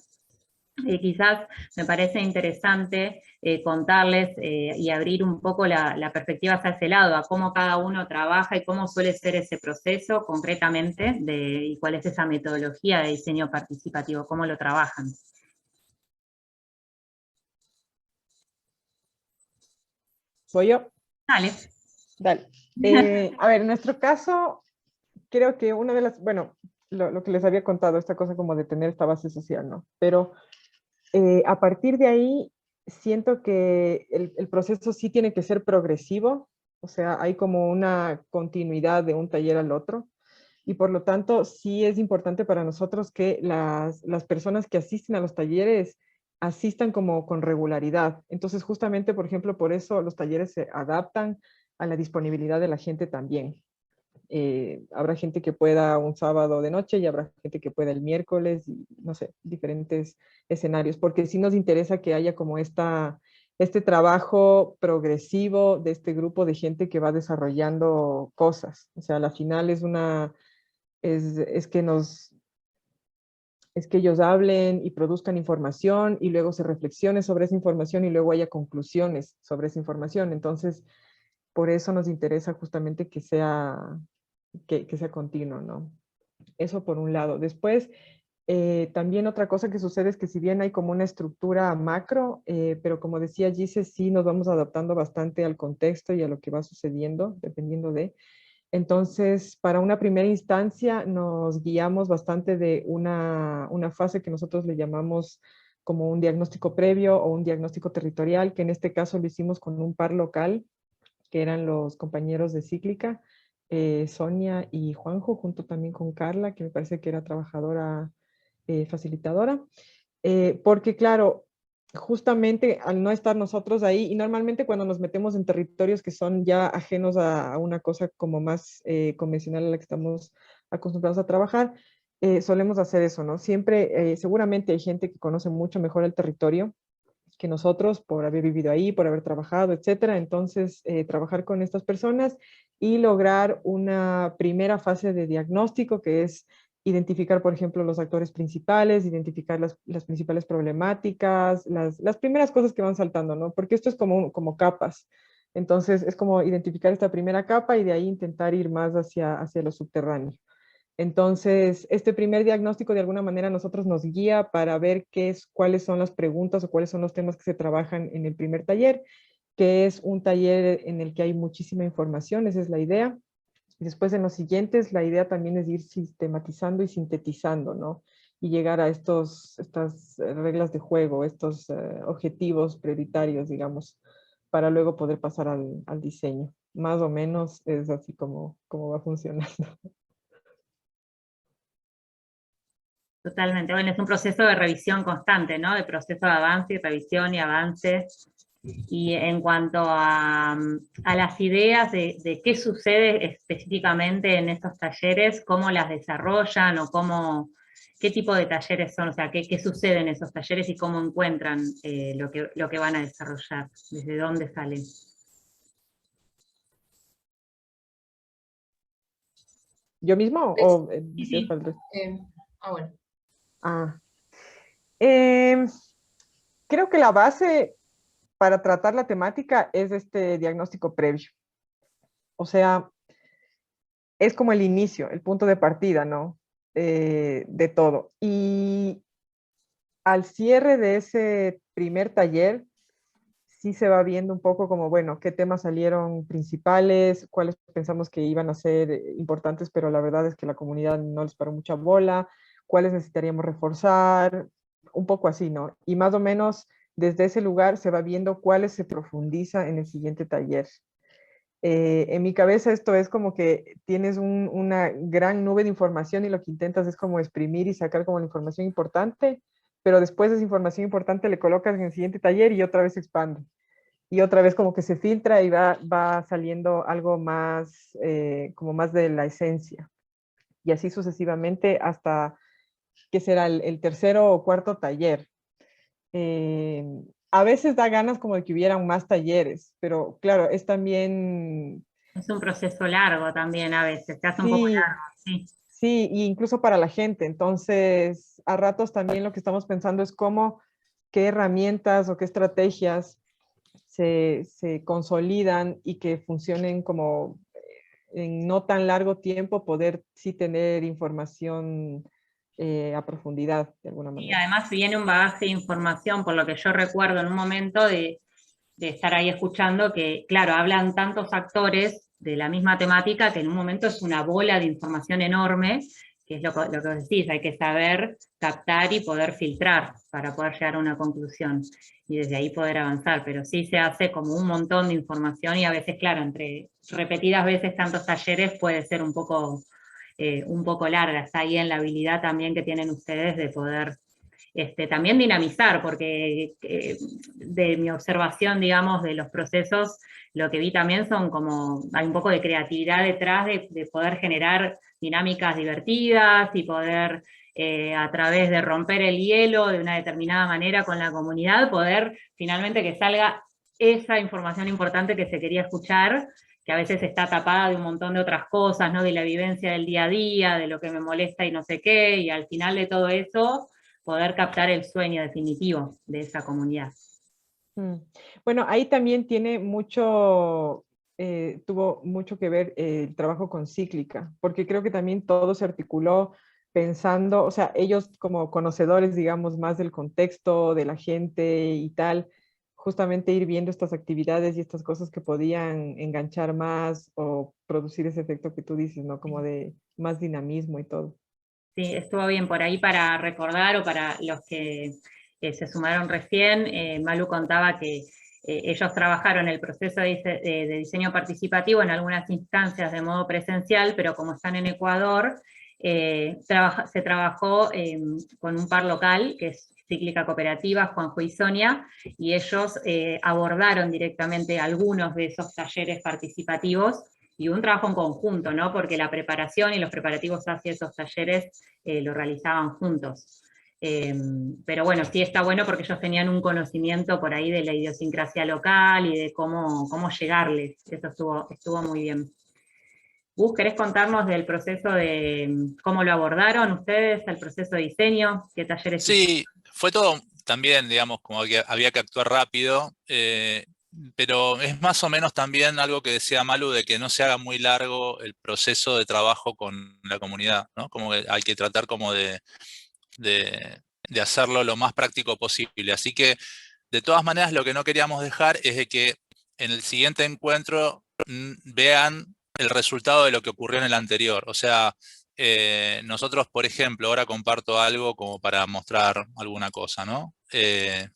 Quizás me parece interesante contarles y abrir un poco la perspectiva hacia ese lado, a cómo cada uno trabaja y cómo suele ser ese proceso concretamente y cuál es esa metodología de diseño participativo, cómo lo trabajan. ¿Voy yo? Dale. Dale. A ver, en nuestro caso, creo que una de las, bueno, lo que les había contado, esta cosa como de tener esta base social, ¿no? Pero a partir de ahí, siento que el proceso sí tiene que ser progresivo, o sea, hay como una continuidad de un taller al otro, y por lo tanto sí es importante para nosotros que las personas que asisten a los talleres asistan como con regularidad. Entonces, justamente, por ejemplo, por eso los talleres se adaptan a la disponibilidad de la gente también. Habrá gente que pueda un sábado de noche y habrá gente que pueda el miércoles, y, no sé, diferentes escenarios, porque sí nos interesa que haya como este trabajo progresivo de este grupo de gente que va desarrollando cosas. O sea, a la final es que ellos hablen y produzcan información y luego se reflexione sobre esa información y luego haya conclusiones sobre esa información. Entonces, por eso nos interesa justamente que sea continuo, ¿no? Eso por un lado. Después, también otra cosa que sucede es que si bien hay como una estructura macro, pero como decía Gise, sí nos vamos adaptando bastante al contexto y a lo que va sucediendo, dependiendo de. Entonces, para una primera instancia nos guiamos bastante de una fase que nosotros le llamamos como un diagnóstico previo o un diagnóstico territorial, que en este caso lo hicimos con un par local, que eran los compañeros de Cíclica, Sonia y Juanjo, junto también con Carla, que me parece que era trabajadora facilitadora, porque claro, justamente al no estar nosotros ahí, y normalmente cuando nos metemos en territorios que son ya ajenos a una cosa como más convencional a la que estamos acostumbrados a trabajar, solemos hacer eso, ¿no? Siempre, seguramente hay gente que conoce mucho mejor el territorio que nosotros por haber vivido ahí, por haber trabajado, etcétera. Entonces, trabajar con estas personas y lograr una primera fase de diagnóstico, que es identificar, por ejemplo, los actores principales, identificar las principales problemáticas, las primeras cosas que van saltando, ¿no? Porque esto es como capas. Entonces, es como identificar esta primera capa y de ahí intentar ir más hacia lo subterráneo. Entonces, este primer diagnóstico de alguna manera a nosotros nos guía para ver cuáles son las preguntas o cuáles son los temas que se trabajan en el primer taller, que es un taller en el que hay muchísima información, esa es la idea. Después en los siguientes, la idea también es ir sistematizando y sintetizando, ¿no? Y llegar a estas reglas de juego, estos objetivos prioritarios, digamos, para luego poder pasar al diseño. Más o menos es así como va funcionando. Totalmente. Bueno, es un proceso de revisión constante, ¿no? De proceso de avance y revisión y avance. Y en cuanto a las ideas de qué sucede específicamente en estos talleres, cómo las desarrollan o qué tipo de talleres son, o sea, qué sucede en esos talleres y cómo encuentran lo que van a desarrollar, desde dónde salen. ¿Yo mismo o Sí. Bueno. Creo que la base para tratar la temática es este diagnóstico previo. O sea, es como el inicio, el punto de partida, ¿no? De todo. Y al cierre de ese primer taller, sí se va viendo un poco como, bueno, qué temas salieron principales, cuáles pensamos que iban a ser importantes, pero la verdad es que la comunidad no les paró mucha bola, cuáles necesitaríamos reforzar, un poco así, ¿no? Y más o menos desde ese lugar se va viendo cuáles se profundiza en el siguiente taller. En mi cabeza esto es como que tienes una gran nube de información y lo que intentas es como exprimir y sacar como la información importante, pero después de esa información importante le colocas en el siguiente taller y otra vez se expande. Y otra vez como que se filtra y va saliendo algo más, como más de la esencia. Y así sucesivamente hasta que será el tercero o cuarto taller. A veces da ganas como de que hubieran más talleres, pero claro, es también... Es un proceso largo también a veces, se hace un poco Sí, largo, sí. sí, y incluso para la gente. Entonces, a ratos también lo que estamos pensando es qué herramientas o qué estrategias se consolidan y que funcionen como en no tan largo tiempo, poder sí tener información a profundidad de alguna Y manera. además viene un bagaje de información, por lo que yo recuerdo en un momento de estar ahí escuchando que, claro, hablan tantos actores de la misma temática que en un momento es una bola de información enorme, que es lo que vos decís, hay que saber captar y poder filtrar para poder llegar a una conclusión y desde ahí poder avanzar, pero sí se hace como un montón de información y a veces, claro, entre repetidas veces tantos talleres puede ser un poco larga, está ahí en la habilidad también que tienen ustedes de poder también dinamizar, porque de mi observación, digamos, de los procesos, lo que vi también son como, hay un poco de creatividad detrás de poder generar dinámicas divertidas y poder, a través de romper el hielo de una determinada manera con la comunidad, poder finalmente que salga esa información importante que se quería escuchar, que a veces está tapada de un montón de otras cosas, ¿no? De la vivencia del día a día, de lo que me molesta y no sé qué, y al final de todo eso poder captar el sueño definitivo de esa comunidad. Bueno, ahí también tuvo mucho que ver el trabajo con Cíclica, porque creo que también todo se articuló pensando, o sea, ellos como conocedores, digamos, más del contexto, de la gente y tal, justamente ir viendo estas actividades y estas cosas que podían enganchar más o producir ese efecto que tú dices, ¿no? Como de más dinamismo y todo. Sí, estuvo bien por ahí para recordar o para los que se sumaron recién. Malu contaba que ellos trabajaron el proceso de diseño participativo en algunas instancias de modo presencial, pero como están en Ecuador, se trabajó con un par local, que es Cíclica Cooperativa, Juanjo y Sonia, y ellos abordaron directamente algunos de esos talleres participativos, y un trabajo en conjunto, ¿no? Porque la preparación y los preparativos hacia esos talleres lo realizaban juntos. Pero bueno, sí está bueno porque ellos tenían un conocimiento por ahí de la idiosincrasia local y de cómo llegarles. Eso estuvo muy bien. Gus, ¿querés contarnos del proceso de cómo lo abordaron ustedes, el proceso de diseño? ¿Qué talleres hicieron? Sí, fue todo también, digamos, como que había que actuar rápido, pero es más o menos también algo que decía Malu, de que no se haga muy largo el proceso de trabajo con la comunidad, ¿no? Como que hay que tratar como de hacerlo lo más práctico posible. Así que, de todas maneras, lo que no queríamos dejar es de que en el siguiente encuentro vean el resultado de lo que ocurrió en el anterior. O sea, nosotros, por ejemplo, ahora comparto algo como para mostrar alguna cosa, ¿no? Este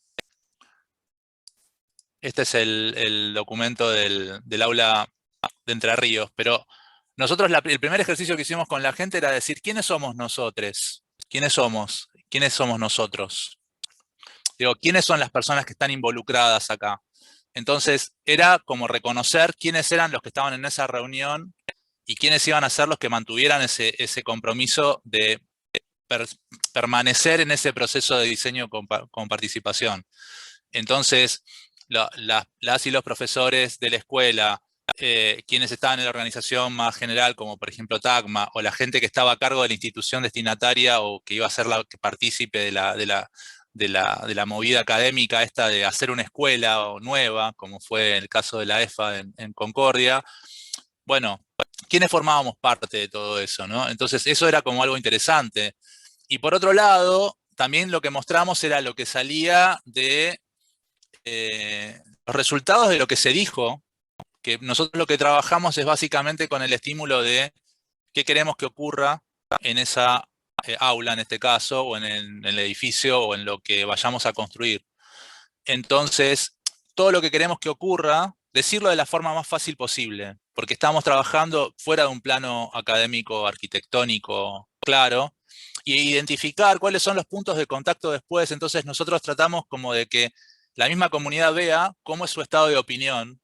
es el documento del aula de Entre Ríos, pero nosotros el primer ejercicio que hicimos con la gente era decir, ¿quiénes somos nosotros? ¿Quiénes somos? ¿Quiénes somos nosotros? Digo, ¿quiénes son las personas que están involucradas acá? Entonces, era como reconocer quiénes eran los que estaban en esa reunión y quiénes iban a ser los que mantuvieran ese compromiso de permanecer en ese proceso de diseño con participación. Entonces, las y los profesores de la escuela, quienes estaban en la organización más general, como por ejemplo TACMA, o la gente que estaba a cargo de la institución destinataria o que iba a ser la partícipe de la movida académica esta de hacer una escuela nueva, como fue el caso de la EFA en Concordia. Bueno, ¿quiénes formábamos parte de todo eso, ¿no? Entonces eso era como algo interesante. Y por otro lado, también lo que mostramos era lo que salía de los resultados de lo que se dijo, que nosotros lo que trabajamos es básicamente con el estímulo de qué queremos que ocurra en esa aula, en este caso, o en el edificio, o en lo que vayamos a construir. Entonces, todo lo que queremos que ocurra, decirlo de la forma más fácil posible, porque estamos trabajando fuera de un plano académico, arquitectónico, claro, y identificar cuáles son los puntos de contacto después. Entonces nosotros tratamos como de que la misma comunidad vea cómo es su estado de opinión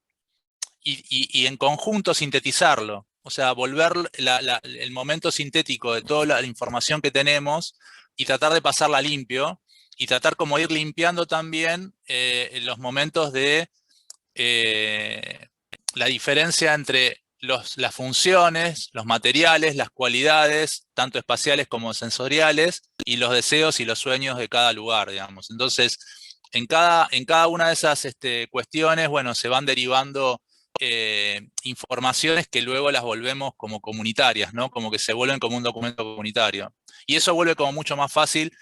y en conjunto sintetizarlo. O sea, volver el momento sintético de toda la información que tenemos y tratar de pasarla limpio y tratar como ir limpiando también los momentos de la diferencia entre las funciones, los materiales, las cualidades, tanto espaciales como sensoriales, y los deseos y los sueños de cada lugar, digamos. Entonces, en cada una de esas cuestiones, bueno, se van derivando informaciones que luego las volvemos como comunitarias, ¿no? Como que se vuelven como un documento comunitario. Y eso vuelve como mucho más fácil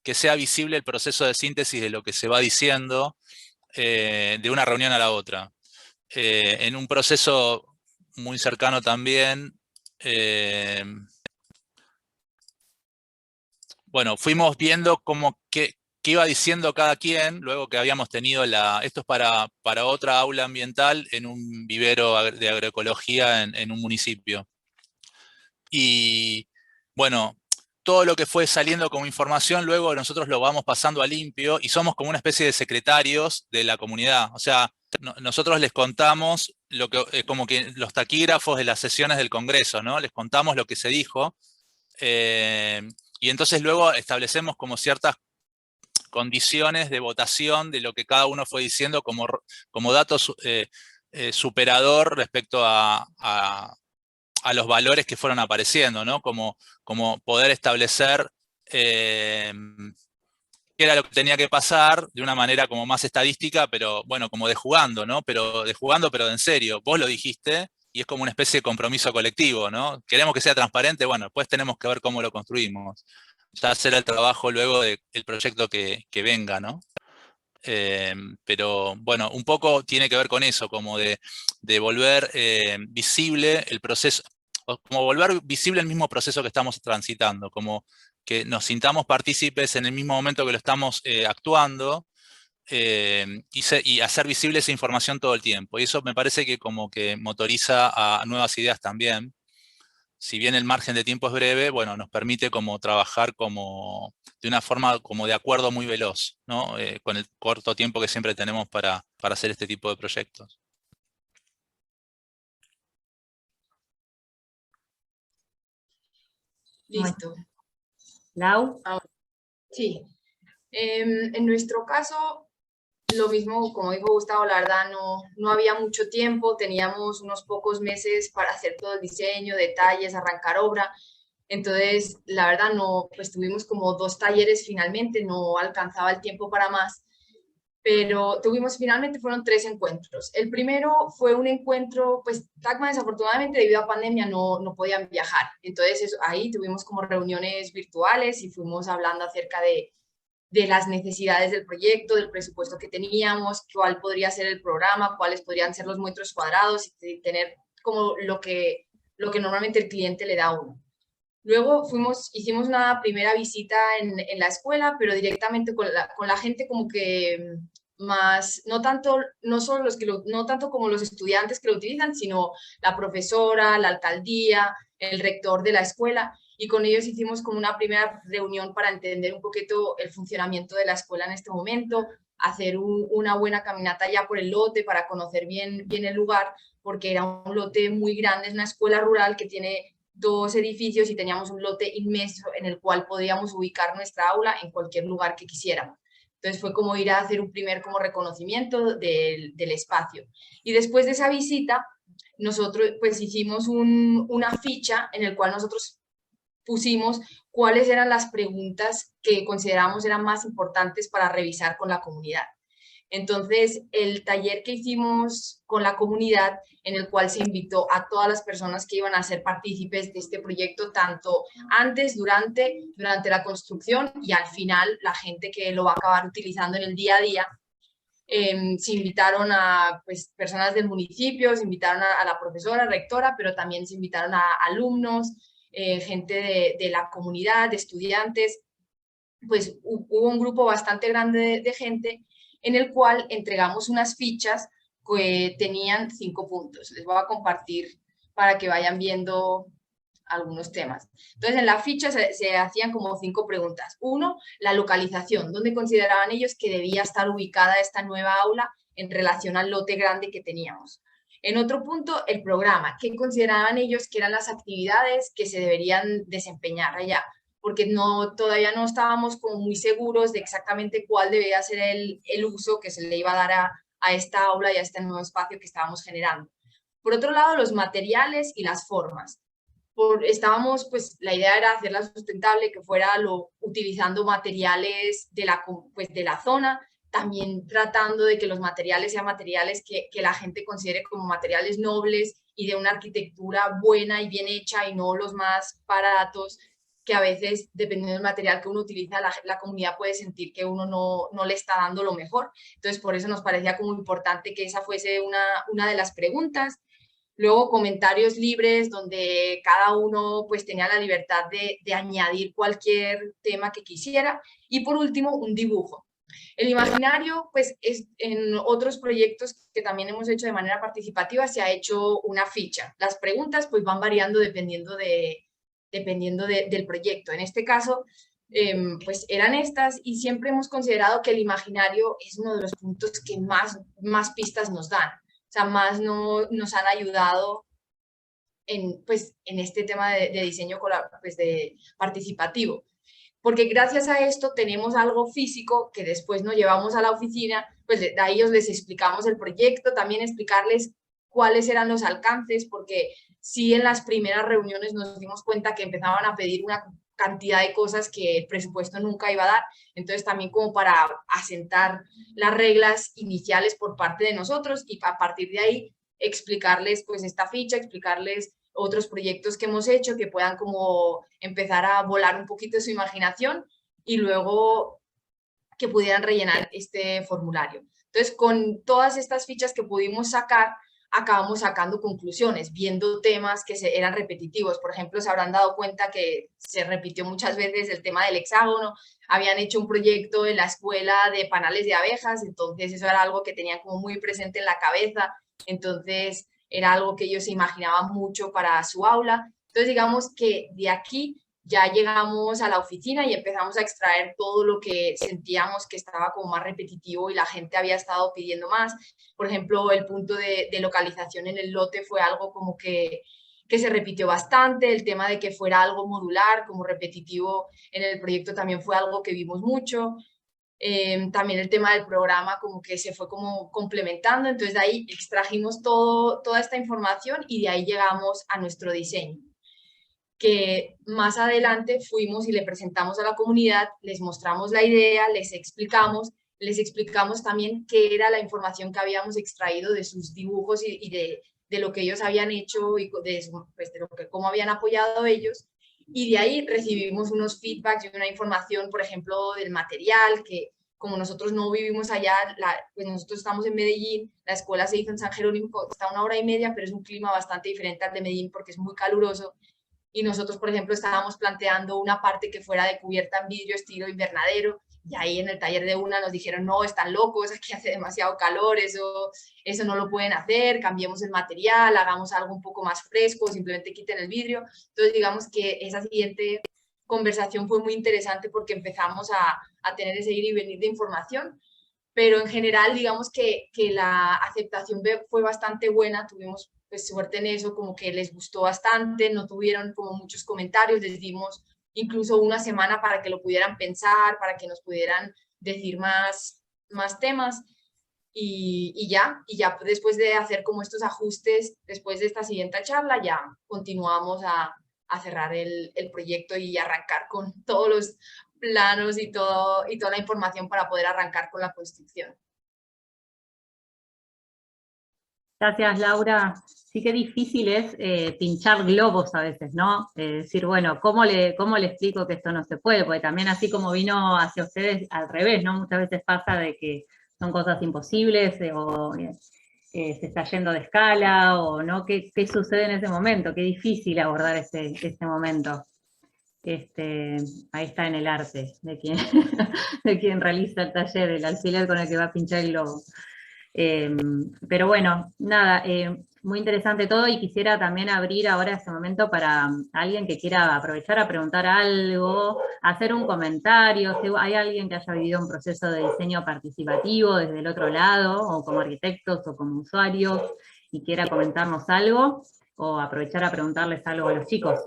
que sea visible el proceso de síntesis de lo que se va diciendo de una reunión a la otra. En un proceso muy cercano también, bueno, fuimos viendo qué iba diciendo cada quien, luego que habíamos tenido esto es para otra aula ambiental en un vivero de agroecología en un municipio. Y bueno, todo lo que fue saliendo como información, luego nosotros lo vamos pasando a limpio y somos como una especie de secretarios de la comunidad. O sea, nosotros les contamos como que los taquígrafos de las sesiones del Congreso, ¿no? Les contamos lo que se dijo. Y entonces luego establecemos como ciertas condiciones de votación de lo que cada uno fue diciendo como dato superador respecto a los valores que fueron apareciendo, ¿no? Como poder establecer qué era lo que tenía que pasar de una manera como más estadística, pero bueno, como de jugando, ¿no? Pero de jugando, pero de en serio. Vos lo dijiste y es como una especie de compromiso colectivo, ¿no? Queremos que sea transparente, bueno, después tenemos que ver cómo lo construimos. Ya será el trabajo luego del proyecto que venga, ¿no? Pero bueno, un poco tiene que ver con eso, como de volver visible el proceso, como volver visible el mismo proceso que estamos transitando, como que nos sintamos partícipes en el mismo momento que lo estamos actuando y hacer visible esa información todo el tiempo. Y eso me parece que como que motoriza a nuevas ideas también. Si bien el margen de tiempo es breve, bueno, nos permite como trabajar como de una forma como de acuerdo muy veloz, ¿no? Con el corto tiempo que siempre tenemos para hacer este tipo de proyectos. Listo. Lau. Sí. En nuestro caso, lo mismo, como dijo Gustavo, la verdad no había mucho tiempo, teníamos unos pocos meses para hacer todo el diseño, detalles, arrancar obra. Entonces, la verdad, pues tuvimos como 2 talleres finalmente, no alcanzaba el tiempo para más, pero finalmente fueron 3 encuentros. El primero fue un encuentro, pues Tacma desafortunadamente debido a pandemia no podían viajar, entonces ahí tuvimos como reuniones virtuales y fuimos hablando acerca de las necesidades del proyecto, del presupuesto que teníamos, cuál podría ser el programa, cuáles podrían ser los metros cuadrados y tener como lo que normalmente el cliente le da a uno. Luego hicimos una primera visita en la escuela, pero directamente con la gente como que más, no tanto como los estudiantes que lo utilizan, sino la profesora, la alcaldía, el rector de la escuela, y con ellos hicimos como una primera reunión para entender un poquito el funcionamiento de la escuela en este momento, hacer una buena caminata ya por el lote para conocer bien el lugar, porque era un lote muy grande, es una escuela rural que tiene 2 edificios y teníamos un lote inmenso en el cual podíamos ubicar nuestra aula en cualquier lugar que quisiéramos. Entonces fue como ir a hacer un primer como reconocimiento del espacio. Y después de esa visita, nosotros pues hicimos una ficha en el cual nosotros pusimos cuáles eran las preguntas que consideramos eran más importantes para revisar con la comunidad. Entonces, el taller que hicimos con la comunidad, en el cual se invitó a todas las personas que iban a ser partícipes de este proyecto, tanto antes, durante la construcción y al final, la gente que lo va a acabar utilizando en el día a día. Se invitaron a pues, personas del municipio, se invitaron a la profesora, rectora, pero también se invitaron a alumnos, gente de la comunidad, de estudiantes. Pues hubo un grupo bastante grande de gente en el cual entregamos unas fichas que tenían 5 puntos. Les voy a compartir para que vayan viendo algunos temas. Entonces, en la ficha se hacían como 5 preguntas. 1, la localización, ¿dónde consideraban ellos que debía estar ubicada esta nueva aula en relación al lote grande que teníamos? En otro punto, el programa, ¿qué consideraban ellos que eran las actividades que se deberían desempeñar allá? Porque todavía no estábamos como muy seguros de exactamente cuál debía ser el uso que se le iba a dar a esta aula y a este nuevo espacio que estábamos generando. Por otro lado, los materiales y las formas. Pues la idea era hacerla sustentable, que fuera utilizando materiales de la zona, también tratando de que los materiales sean materiales que la gente considere como materiales nobles y de una arquitectura buena y bien hecha y no los más baratos, que a veces, dependiendo del material que uno utiliza, la comunidad puede sentir que uno no le está dando lo mejor. Entonces, por eso nos parecía como importante que esa fuese una de las preguntas. Luego, comentarios libres, donde cada uno pues tenía la libertad de añadir cualquier tema que quisiera. Y por último, un dibujo. El imaginario, pues en otros proyectos que también hemos hecho de manera participativa, se ha hecho una ficha. Las preguntas pues van variando dependiendo del proyecto. En este caso, pues eran estas, y siempre hemos considerado que el imaginario es uno de los puntos que más pistas nos dan, o sea, más nos han ayudado en este tema de diseño participativo. Porque gracias a esto tenemos algo físico que después nos llevamos a la oficina, pues a ellos les explicamos el proyecto, también explicarles cuáles eran los alcances, porque sí en las primeras reuniones nos dimos cuenta que empezaban a pedir una cantidad de cosas que el presupuesto nunca iba a dar, entonces también como para asentar las reglas iniciales por parte de nosotros y a partir de ahí explicarles pues esta ficha, explicarles otros proyectos que hemos hecho que puedan como empezar a volar un poquito su imaginación y luego que pudieran rellenar este formulario. Entonces, con todas estas fichas que pudimos sacar, acabamos sacando conclusiones, viendo temas que eran repetitivos. Por ejemplo, se habrán dado cuenta que se repitió muchas veces el tema del hexágono, habían hecho un proyecto en la escuela de panales de abejas, entonces eso era algo que tenían como muy presente en la cabeza, entonces era algo que ellos se imaginaban mucho para su aula. Entonces, digamos que de aquí ya llegamos a la oficina y empezamos a extraer todo lo que sentíamos que estaba como más repetitivo y la gente había estado pidiendo más. Por ejemplo, el punto de localización en el lote fue algo como que se repitió bastante, el tema de que fuera algo modular, como repetitivo en el proyecto también fue algo que vimos mucho. También el tema del programa como que se fue como complementando, entonces de ahí extrajimos toda esta información y de ahí llegamos a nuestro diseño, que más adelante fuimos y le presentamos a la comunidad, les mostramos la idea, les explicamos también qué era la información que habíamos extraído de sus dibujos y de lo que ellos habían hecho y pues, de lo que, cómo habían apoyado ellos. Y de ahí recibimos unos feedbacks y una información, por ejemplo, del material, que como nosotros no vivimos allá, pues nosotros estamos en Medellín, la escuela se hizo en San Jerónimo, está a 1 hora y media, pero es un clima bastante diferente al de Medellín porque es muy caluroso. Y nosotros, por ejemplo, estábamos planteando una parte que fuera de cubierta en vidrio estilo invernadero, y ahí en el taller de una nos dijeron, no, están locos, aquí hace demasiado calor, eso no lo pueden hacer, cambiemos el material, hagamos algo un poco más fresco, simplemente quiten el vidrio. Entonces, digamos que esa siguiente conversación fue muy interesante porque empezamos a tener ese ir y venir de información, pero en general, digamos que la aceptación fue bastante buena, tuvimos pues suerte en eso, como que les gustó bastante, no tuvieron como muchos comentarios, les dimos incluso 1 semana para que lo pudieran pensar, para que nos pudieran decir más temas, y ya después de hacer como estos ajustes, después de esta siguiente charla, ya continuamos a cerrar el proyecto y arrancar con todos los planos y toda la información para poder arrancar con la construcción. Gracias, Laura. Sí que difícil es pinchar globos a veces, ¿no? Decir, bueno, ¿cómo le explico que esto no se puede? Porque también así como vino hacia ustedes al revés, ¿no? Muchas veces pasa de que son cosas imposibles o se está yendo de escala, o ¿no? ¿Qué sucede en ese momento? Qué difícil abordar ese momento. Ahí está en el arte de quien, de quien realiza el taller, el alfiler con el que va a pinchar el globo. Pero bueno, nada, muy interesante todo, y quisiera también abrir ahora este momento para alguien que quiera aprovechar a preguntar algo, hacer un comentario, si hay alguien que haya vivido un proceso de diseño participativo desde el otro lado, o como arquitectos o como usuarios, y quiera comentarnos algo, o aprovechar a preguntarles algo a los chicos.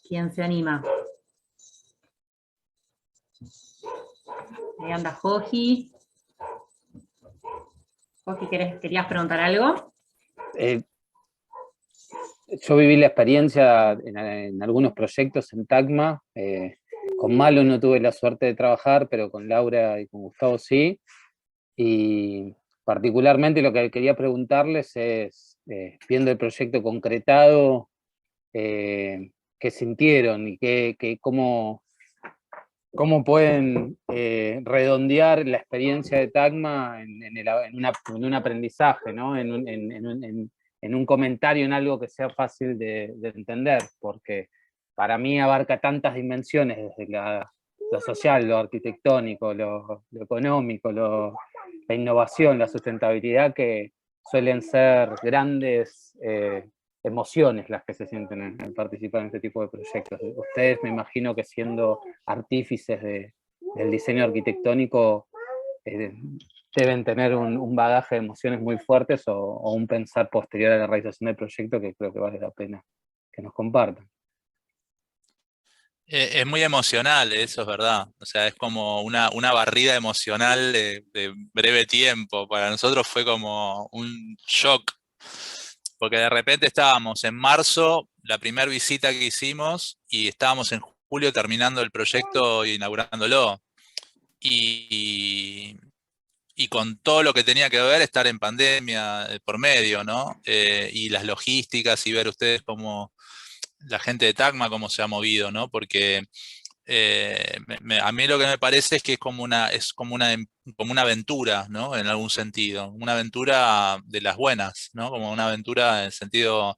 ¿Quién se anima? Ahí anda Joji. Joji, ¿querías preguntar algo? Yo viví la experiencia en algunos proyectos en Tacma. Con Malo no tuve la suerte de trabajar, pero con Laura y con Gustavo sí. Y particularmente lo que quería preguntarles es, viendo el proyecto concretado, qué sintieron y cómo pueden redondear la experiencia de Tacma en un aprendizaje, ¿no? En un comentario, en algo que sea fácil de entender, porque para mí abarca tantas dimensiones, desde lo social, lo arquitectónico, lo económico, la innovación, la sustentabilidad, que suelen ser grandes emociones las que se sienten al participar en este tipo de proyectos. Ustedes, me imagino que siendo artífices del diseño arquitectónico, deben tener un bagaje de emociones muy fuertes, o un pensar posterior a la realización del proyecto que creo que vale la pena que nos compartan. Es muy emocional, eso es verdad. O sea, es como una barrida emocional de breve tiempo. Para nosotros fue como un shock, porque de repente estábamos en marzo, la primera visita que hicimos, y estábamos en julio terminando el proyecto e inaugurándolo. Y con todo lo que tenía que ver estar en pandemia por medio, ¿no? Y las logísticas, y ver ustedes cómo la gente de Tacma cómo se ha movido, ¿no? Porque a mí lo que me parece es que es como una aventura, ¿no? En algún sentido, una aventura de las buenas, ¿no? Como una aventura en el sentido...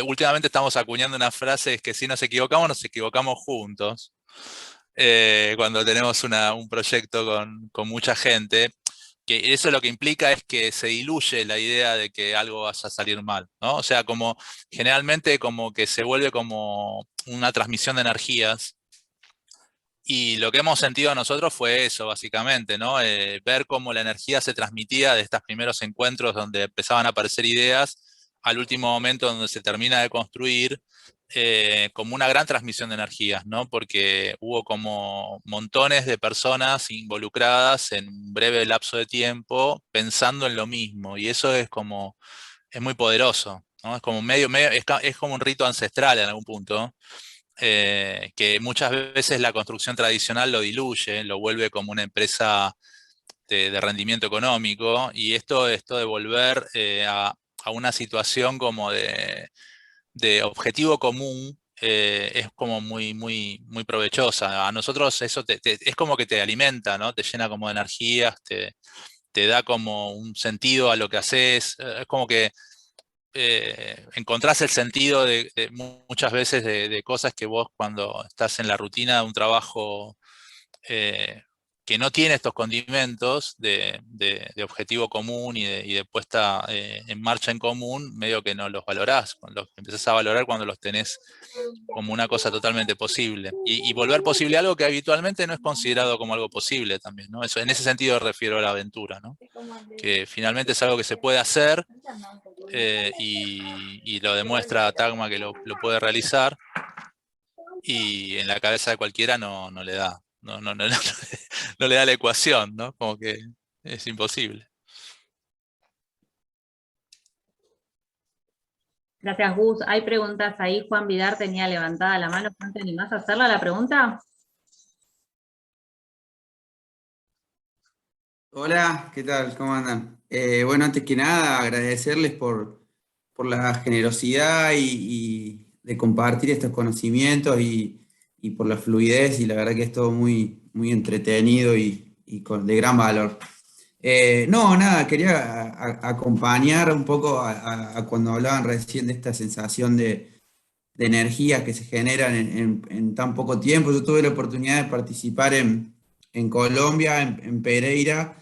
últimamente estamos acuñando unas frases que si nos equivocamos juntos. Cuando tenemos un proyecto con mucha gente, que eso lo que implica es que se diluye la idea de que algo vaya a salir mal, ¿no? O sea, como generalmente como que se vuelve como una transmisión de energías, y lo que hemos sentido nosotros fue eso, básicamente, ¿no? Ver cómo la energía se transmitía de estos primeros encuentros donde empezaban a aparecer ideas, al último momento donde se termina de construir, como una gran transmisión de energías, ¿no? Porque hubo como montones de personas involucradas en un breve lapso de tiempo pensando en lo mismo, y eso es como, es muy poderoso, ¿no? Es como es como un rito ancestral en algún punto, que muchas veces la construcción tradicional lo diluye, lo vuelve como una empresa de rendimiento económico, y esto de volver a una situación como de objetivo común, es como muy provechosa. A nosotros eso es como que te alimenta, ¿no? Te llena como de energías, te da como un sentido a lo que haces, es como que encontrás el sentido muchas veces de cosas que vos, cuando estás en la rutina de un trabajo que no tiene estos condimentos de objetivo común y de puesta en marcha en común, medio que no los valorás, los empezás a valorar cuando los tenés como una cosa totalmente posible. Y volver posible algo que habitualmente no es considerado como algo posible también, ¿no? Eso, en ese sentido refiero a la aventura, ¿no? Que finalmente es algo que se puede hacer, y lo demuestra Tagma que lo puede realizar, y en la cabeza de cualquiera no le da. No le da la ecuación, ¿no? Como que es imposible. Gracias, Gus. Hay preguntas ahí. Juan Vidar tenía levantada la mano. ¿Te animás a hacerla la pregunta? Hola, ¿qué tal? ¿Cómo andan? Bueno, antes que nada, agradecerles por la generosidad y de compartir estos conocimientos y por la fluidez, y la verdad que es todo muy entretenido y de gran valor. No, nada, quería acompañar un poco a cuando hablaban recién de esta sensación de energías que se generan en tan poco tiempo. Yo tuve la oportunidad de participar en Colombia, en Pereira,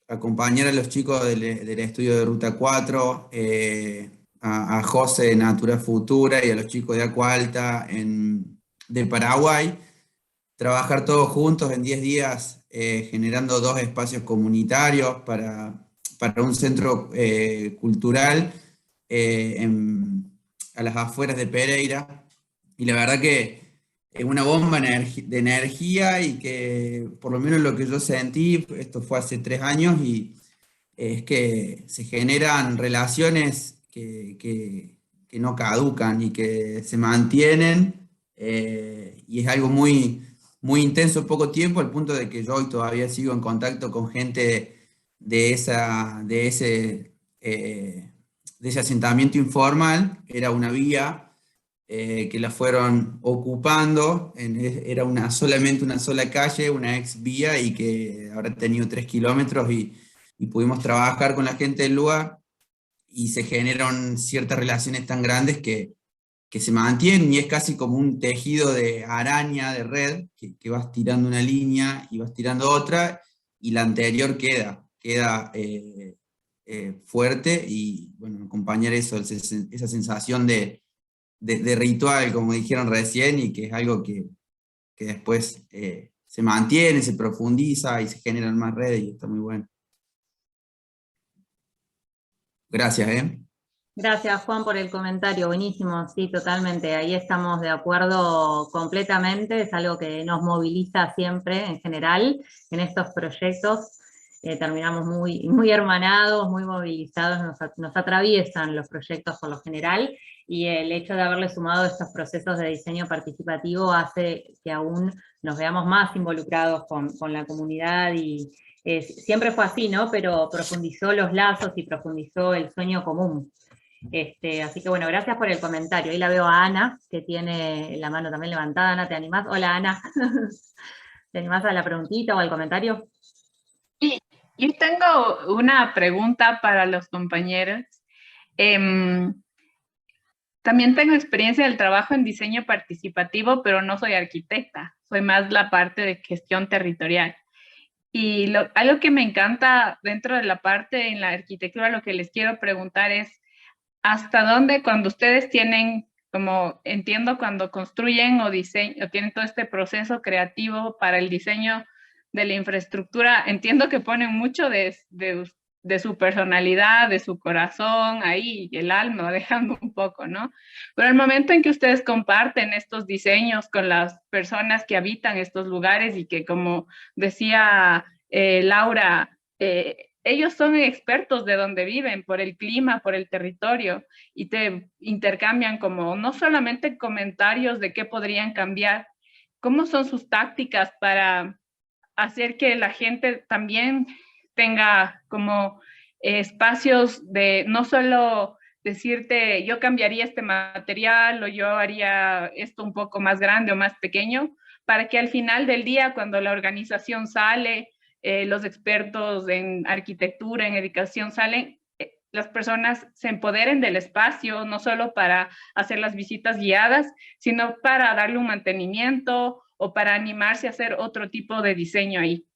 acompañar a los chicos del estudio de Ruta 4, a José de Natura Futura y a los chicos de Aqua Alta de Paraguay, trabajar todos juntos en 10 días, generando 2 espacios comunitarios para un centro cultural a las afueras de Pereira. Y la verdad que es una bomba de energía, y que por lo menos lo que yo sentí, esto fue hace 3 años, y es que se generan relaciones que no caducan y que se mantienen, y es algo muy intenso en poco tiempo, al punto de que yo hoy todavía sigo en contacto con gente de ese asentamiento informal. Era una vía que la fueron ocupando, era solamente una sola calle, una ex vía, y que habrá tenido 3 kilómetros, y pudimos trabajar con la gente del lugar, y se generan ciertas relaciones tan grandes que se mantienen, y es casi como un tejido de araña, de red, que vas tirando una línea y vas tirando otra, y la anterior queda fuerte, y bueno, acompañar eso, esa sensación de ritual, como dijeron recién, y que es algo que después se mantiene, se profundiza y se generan más redes, y está muy bueno. Gracias, ¿eh? Gracias, Juan, por el comentario. Buenísimo, sí, totalmente. Ahí estamos de acuerdo completamente. Es algo que nos moviliza siempre, en general, en estos proyectos. Terminamos muy hermanados, muy movilizados, nos atraviesan los proyectos por lo general, y el hecho de haberle sumado estos procesos de diseño participativo hace que aún nos veamos más involucrados con la comunidad, y siempre fue así, ¿no? Pero profundizó los lazos y profundizó el sueño común. Así que bueno, gracias por el comentario. Ahí la veo a Ana, que tiene la mano también levantada. Ana, ¿te animás? Hola, Ana. ¿Te animás a la preguntita o al comentario? Sí, yo tengo una pregunta para los compañeros. También tengo experiencia del trabajo en diseño participativo, pero no soy arquitecta, soy más la parte de gestión territorial. Y algo que me encanta dentro de la parte en la arquitectura, lo que les quiero preguntar es, ¿hasta dónde cuando ustedes tienen, como entiendo, cuando construyen o tienen todo este proceso creativo para el diseño de la infraestructura, entiendo que ponen mucho de de su personalidad, de su corazón, ahí, el alma, dejando un poco, ¿no? Pero el momento en que ustedes comparten estos diseños con las personas que habitan estos lugares y que, como decía Laura, ellos son expertos de donde viven, por el clima, por el territorio, y te intercambian como no solamente comentarios de qué podrían cambiar, cómo son sus tácticas para hacer que la gente también tenga como espacios de no solo decirte yo cambiaría este material o yo haría esto un poco más grande o más pequeño, para que al final del día, cuando la organización sale, los expertos en arquitectura, en educación salen, las personas se empoderen del espacio, no solo para hacer las visitas guiadas, sino para darle un mantenimiento o para animarse a hacer otro tipo de diseño ahí.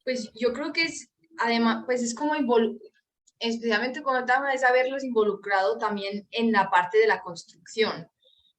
Pues yo creo que es, además, pues es como, especialmente con el tema, es haberlos involucrado también en la parte de la construcción,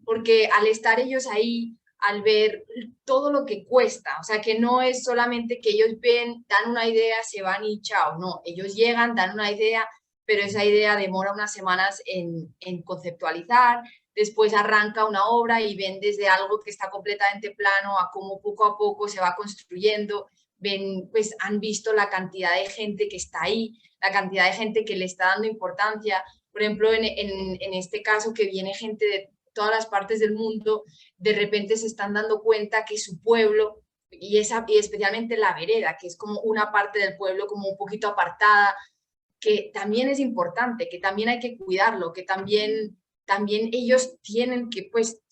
porque al estar ellos ahí, al ver todo lo que cuesta, o sea, que no es solamente que ellos ven, dan una idea, se van y chao, no, ellos llegan, dan una idea, pero esa idea demora unas semanas en conceptualizar, después arranca una obra y ven desde algo que está completamente plano a cómo poco a poco se va construyendo, ven, pues han visto la cantidad de gente que está ahí, la cantidad de gente que le está dando importancia, por ejemplo, en este caso que viene gente de todas las partes del mundo, de repente se están dando cuenta que su pueblo, y especialmente la vereda, que es como una parte del pueblo como un poquito apartada, que también es importante, que también hay que cuidarlo, que también ellos tienen que, pues,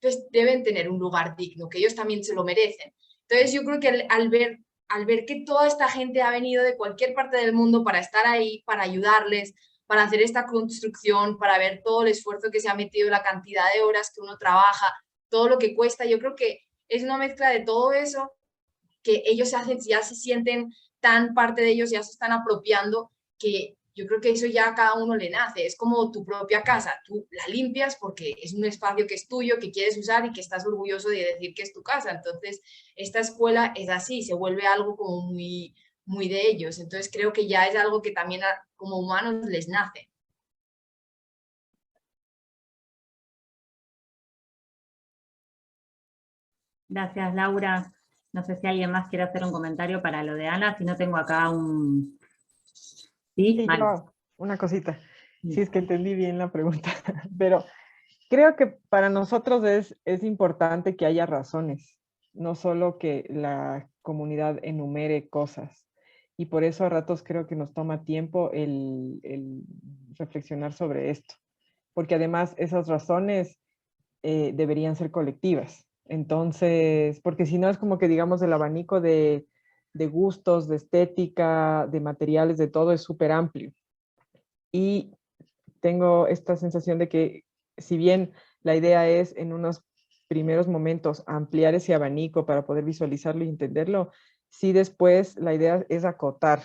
pues deben tener un lugar digno, que ellos también se lo merecen. Entonces yo creo que al ver que toda esta gente ha venido de cualquier parte del mundo para estar ahí, para ayudarles, para hacer esta construcción, para ver todo el esfuerzo que se ha metido, la cantidad de horas que uno trabaja, todo lo que cuesta, yo creo que es una mezcla de todo eso que ellos ya se sienten tan parte de ellos, ya se están apropiando, que yo creo que eso ya a cada uno le nace. Es como tu propia casa, tú la limpias porque es un espacio que es tuyo, que quieres usar y que estás orgulloso de decir que es tu casa. Entonces, esta escuela es así, se vuelve algo como muy, muy de ellos. Entonces, creo que ya es algo que también como humanos les nace. Gracias, Laura. No sé si alguien más quiere hacer un comentario para lo de Ana, si no tengo acá un... Sí, Sí, yo, una cosita, si es que entendí bien la pregunta, pero creo que para nosotros es importante que haya razones, no solo que la comunidad enumere cosas. Y por eso a ratos creo que nos toma tiempo el reflexionar sobre esto, porque además esas razones deberían ser colectivas. Entonces, porque si no es como que digamos el abanico de gustos, de estética, de materiales, de todo es súper amplio. Y tengo esta sensación de que si bien la idea es en unos primeros momentos ampliar ese abanico para poder visualizarlo y entenderlo, sí después la idea es acotar,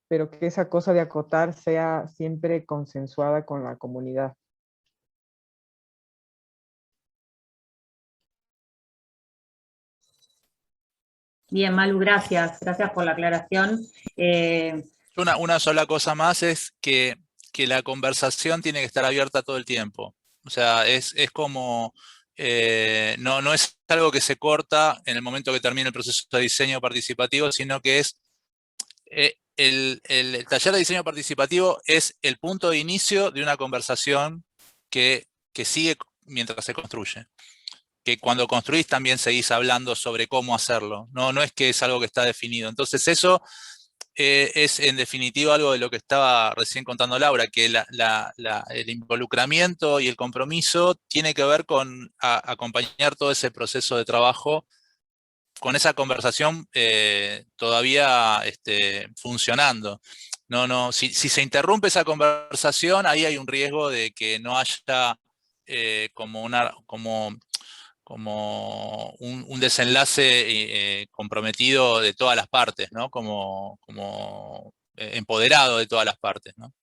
pero que esa cosa de acotar sea siempre consensuada con la comunidad. Bien, Malu, gracias. Gracias por la aclaración. Una sola cosa más es que la conversación tiene que estar abierta todo el tiempo. O sea, es como, no es algo que se corta en el momento que termina el proceso de diseño participativo, sino que es el taller de diseño participativo es el punto de inicio de una conversación que sigue mientras se construye. Que cuando construís también seguís hablando sobre cómo hacerlo. No es que es algo que está definido. Entonces eso es en definitiva algo de lo que estaba recién contando Laura, que el involucramiento y el compromiso tiene que ver con acompañar todo ese proceso de trabajo con esa conversación todavía funcionando. Si se interrumpe esa conversación, ahí hay un riesgo de que no haya como un desenlace comprometido de todas las partes, ¿no? Como empoderado de todas las partes, ¿no?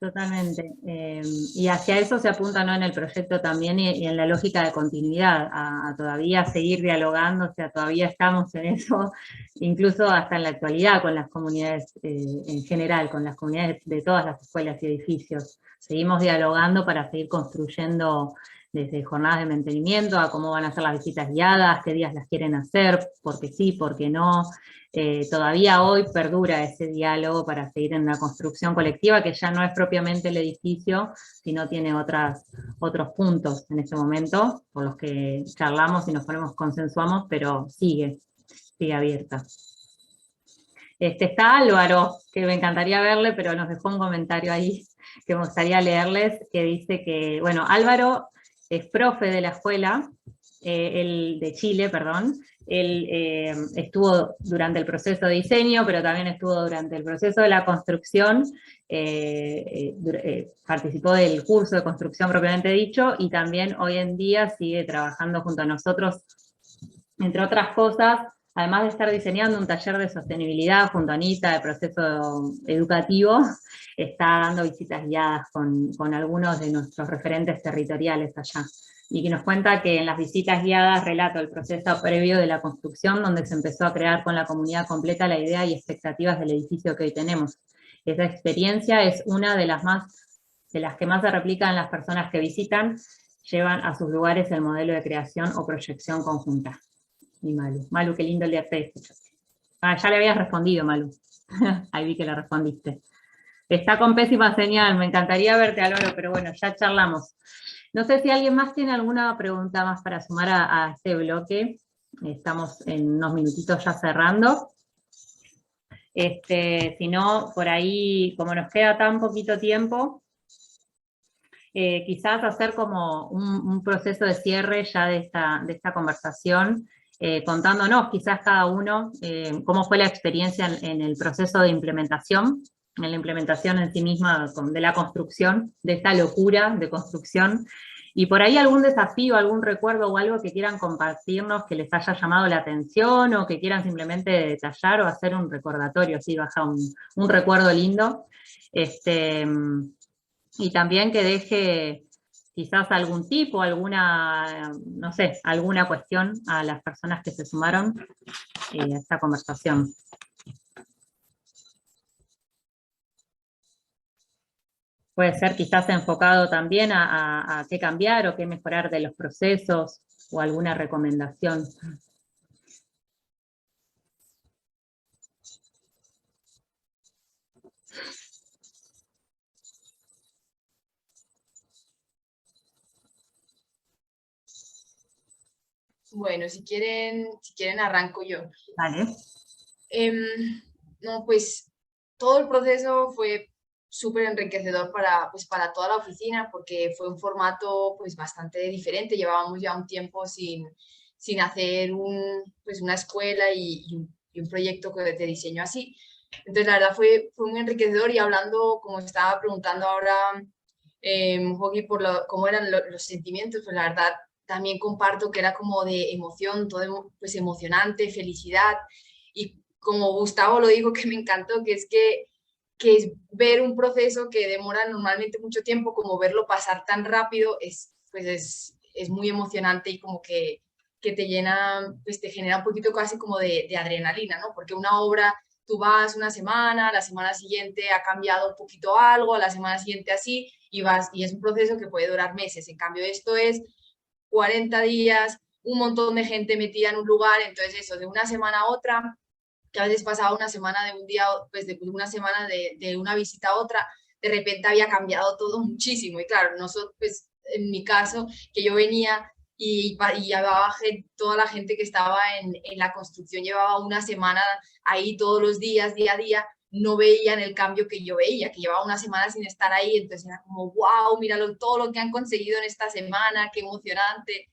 Totalmente. Y hacia eso se apunta, ¿no?, en el proyecto también y en la lógica de continuidad, a todavía seguir dialogando, o sea, todavía estamos en eso, incluso hasta en la actualidad con las comunidades en general, con las comunidades de todas las escuelas y edificios. Seguimos dialogando para seguir construyendo desde jornadas de mantenimiento a cómo van a ser las visitas guiadas, qué días las quieren hacer, porque sí, porque no. Todavía hoy perdura ese diálogo para seguir en una construcción colectiva que ya no es propiamente el edificio, sino tiene otros puntos en este momento, por los que charlamos y nos ponemos, consensuamos, pero sigue abierta. Está Álvaro, que me encantaría verle, pero nos dejó un comentario ahí que me gustaría leerles, que dice que, bueno, Álvaro es profe de la escuela, de Chile, perdón. Él estuvo durante el proceso de diseño, pero también estuvo durante el proceso de la construcción, participó del curso de construcción propiamente dicho, y también hoy en día sigue trabajando junto a nosotros, entre otras cosas, además de estar diseñando un taller de sostenibilidad junto a Anita, de proceso educativo, está dando visitas guiadas con algunos de nuestros referentes territoriales allá. Y que nos cuenta que en las visitas guiadas relata el proceso previo de la construcción, donde se empezó a crear con la comunidad completa la idea y expectativas del edificio que hoy tenemos. Esa experiencia es una de las que más se replican las personas que visitan, llevan a sus lugares el modelo de creación o proyección conjunta. Y Malu. Malu, qué lindo leerte. Ya le habías respondido, Malu. Ahí vi que le respondiste. Está con pésima señal, me encantaría verte, Álvaro, pero bueno, ya charlamos. No sé si alguien más tiene alguna pregunta más para sumar a este bloque. Estamos en unos minutitos ya cerrando. Si no, por ahí, como nos queda tan poquito tiempo, quizás hacer como un proceso de cierre ya de esta conversación, contándonos quizás cada uno cómo fue la experiencia en el proceso de implementación, en la implementación en sí misma de la construcción, de esta locura de construcción, y por ahí algún desafío, algún recuerdo o algo que quieran compartirnos que les haya llamado la atención, o que quieran simplemente detallar o hacer un recordatorio, así baja un recuerdo lindo. Y también que deje quizás algún tip o alguna, no sé, alguna cuestión a las personas que se sumaron a esta conversación. Puede ser quizás enfocado también a qué cambiar o qué mejorar de los procesos, o alguna recomendación. Bueno, si quieren arranco yo. Vale. No, pues todo el proceso fue súper enriquecedor para toda la oficina, porque fue un formato pues bastante diferente. Llevábamos ya un tiempo sin hacer una escuela y un proyecto de diseño así. Entonces la verdad fue muy enriquecedor, y hablando, como estaba preguntando ahora Jogi, por cómo eran los sentimientos, pues la verdad también comparto que era como de emoción, todo pues emocionante, felicidad, y como Gustavo lo dijo, que me encantó, que es ver un proceso que demora normalmente mucho tiempo, como verlo pasar tan rápido, es muy emocionante, y como que te llena, pues te genera un poquito casi como de adrenalina, ¿no? Porque una obra, tú vas una semana, la semana siguiente ha cambiado un poquito algo, a la semana siguiente así, y es un proceso que puede durar meses. En cambio, esto es 40 días, un montón de gente metida en un lugar, entonces eso, de una semana a otra, que a veces pasaba una semana de un día, pues de una semana de una visita a otra, de repente había cambiado todo muchísimo. Y claro, nosotros, pues en mi caso, que yo venía y llevaba toda la gente que estaba en la construcción, llevaba una semana ahí todos los días, día a día, no veían el cambio que yo veía, que llevaba una semana sin estar ahí, entonces era como, wow, míralo todo lo que han conseguido en esta semana, qué emocionante.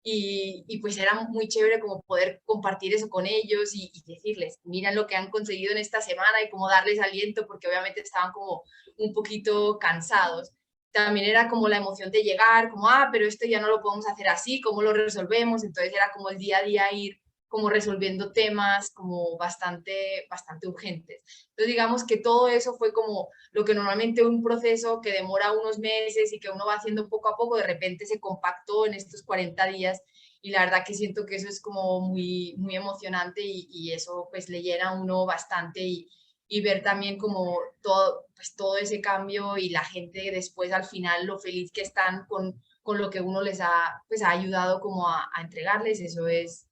Y pues era muy chévere como poder compartir eso con ellos y decirles, miren lo que han conseguido en esta semana, y como darles aliento, porque obviamente estaban como un poquito cansados. También era como la emoción de llegar, como, pero esto ya no lo podemos hacer así, ¿cómo lo resolvemos? Entonces era como el día a día ir como resolviendo temas como bastante urgentes. Entonces digamos que todo eso fue como lo que normalmente un proceso que demora unos meses y que uno va haciendo poco a poco, de repente se compactó en estos 40 días y la verdad que siento que eso es como muy, muy emocionante y eso pues le llena a uno bastante y ver también como todo, pues, todo ese cambio y la gente después al final lo feliz que están con lo que uno les ha, pues, ha ayudado como a entregarles, eso es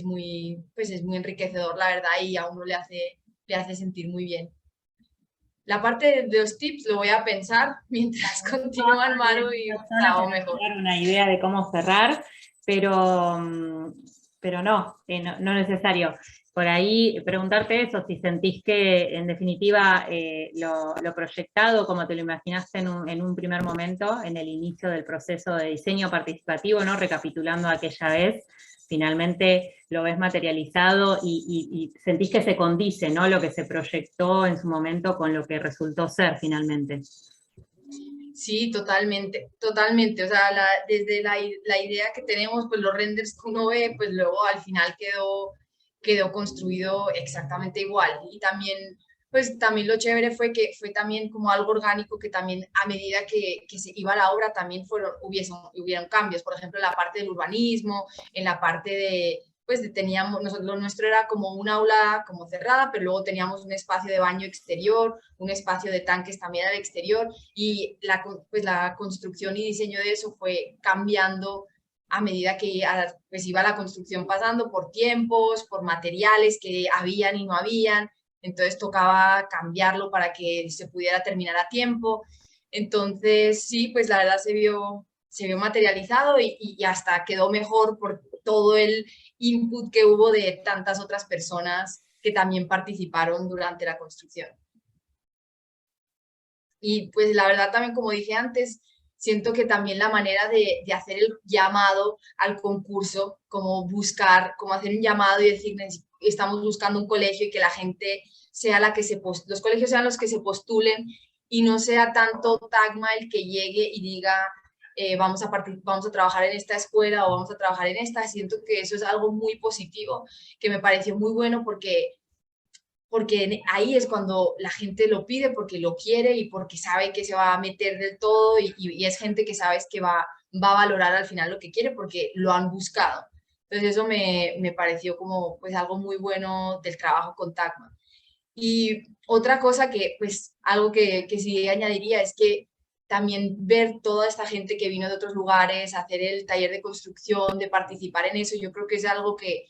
muy enriquecedor, la verdad, y a uno le hace sentir muy bien. La parte de los tips lo voy a pensar mientras continúan Maru y Gustavo mejor. Una idea de cómo cerrar, pero no, no necesario. Por ahí preguntarte eso, si sentís que en definitiva lo proyectado como te lo imaginaste en un primer momento, en el inicio del proceso de diseño participativo, ¿no? Recapitulando aquella vez, finalmente lo ves materializado y sentís que se condice, ¿no? Lo que se proyectó en su momento con lo que resultó ser finalmente. Sí, totalmente, totalmente. O sea, desde la idea que tenemos, pues los renders que uno ve, pues luego al final quedó construido exactamente igual. Y también, pues también lo chévere fue que fue también como algo orgánico que también a medida que se iba la obra también hubieron cambios. Por ejemplo, en la parte del urbanismo, en la parte de pues teníamos, lo nuestro era como un aula como cerrada, pero luego teníamos un espacio de baño exterior, un espacio de tanques también al exterior, y pues la construcción y diseño de eso fue cambiando a medida que pues iba la construcción pasando por tiempos, por materiales que habían y no habían, entonces tocaba cambiarlo para que se pudiera terminar a tiempo. Entonces sí, pues la verdad se vio materializado y hasta quedó mejor por todo el input que hubo de tantas otras personas que también participaron durante la construcción. Y pues la verdad también, como dije antes, siento que también la manera de hacer el llamado al concurso, como hacer un llamado y decir, estamos buscando un colegio y que la gente sea la que los colegios sean los que se postulen y no sea tanto Tagma el que llegue y diga, vamos a trabajar en esta escuela o vamos a trabajar en esta. Siento que eso es algo muy positivo, que me pareció muy bueno porque ahí es cuando la gente lo pide, porque lo quiere y porque sabe que se va a meter del todo y es gente que sabes que va a valorar al final lo que quiere porque lo han buscado. Entonces eso me pareció como pues algo muy bueno del trabajo con Tagma. Y otra cosa que pues algo que sí añadiría es que también ver toda esta gente que vino de otros lugares, hacer el taller de construcción, de participar en eso, yo creo que es algo que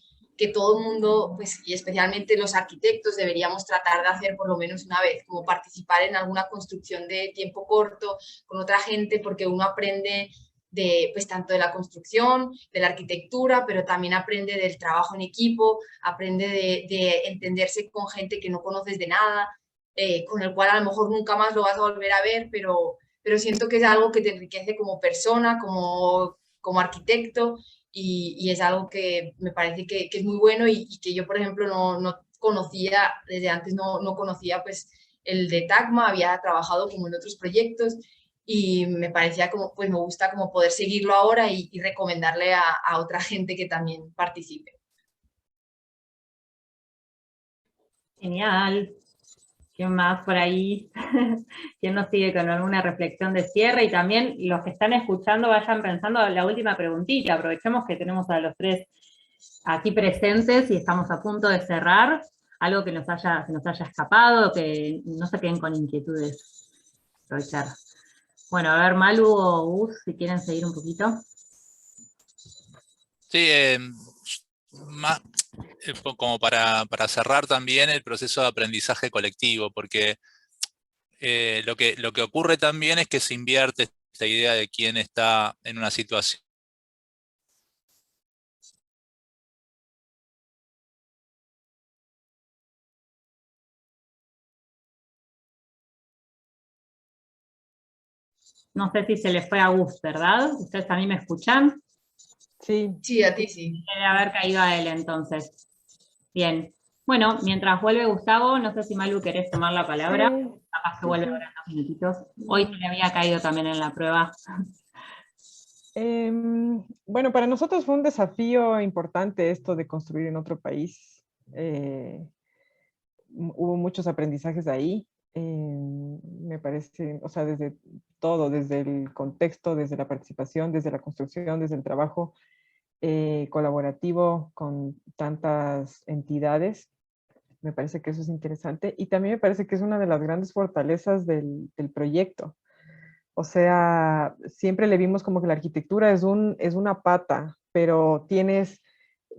todo el mundo, pues, y especialmente los arquitectos, deberíamos tratar de hacer por lo menos una vez, como participar en alguna construcción de tiempo corto con otra gente, porque uno aprende pues tanto de la construcción, de la arquitectura, pero también aprende del trabajo en equipo, aprende de entenderse con gente que no conoces de nada, con el cual a lo mejor nunca más lo vas a volver a ver, pero siento que es algo que te enriquece como persona, como arquitecto, y es algo que me parece que es muy bueno y que yo, por ejemplo, no conocía, desde antes no conocía pues el de Tagma, había trabajado como en otros proyectos y me parecía como, pues me gusta como poder seguirlo ahora y recomendarle a otra gente que también participe. Genial. ¿Quién más por ahí? ¿Quién nos sigue con alguna reflexión de cierre? Y también los que están escuchando vayan pensando la última preguntita. Aprovechemos que tenemos a los tres aquí presentes y estamos a punto de cerrar. Algo que se nos haya escapado, que no se queden con inquietudes. Aprovechar. Bueno, a ver, Malu o Gus, si quieren seguir un poquito. Sí, como para cerrar también el proceso de aprendizaje colectivo, porque lo que ocurre también es que se invierte esta idea de quién está en una situación. No sé si se les fue a Gus, ¿verdad? ¿Ustedes a mí me escuchan? Sí. Sí, a ti sí. Debe haber caído a él entonces. Bien. Bueno, mientras vuelve Gustavo, no sé si Malu querés tomar la palabra. Sí. Capaz que vuelve ahora en 2 minutitos. Hoy se le había caído también en la prueba. Bueno, para nosotros fue un desafío importante esto de construir en otro país. Hubo muchos aprendizajes ahí. Me parece, o sea, desde todo, desde el contexto, desde la participación, desde la construcción, desde el trabajo colaborativo con tantas entidades. Me parece que eso es interesante. Y también me parece que es una de las grandes fortalezas del proyecto. O sea, siempre le vimos como que la arquitectura es una pata, pero tienes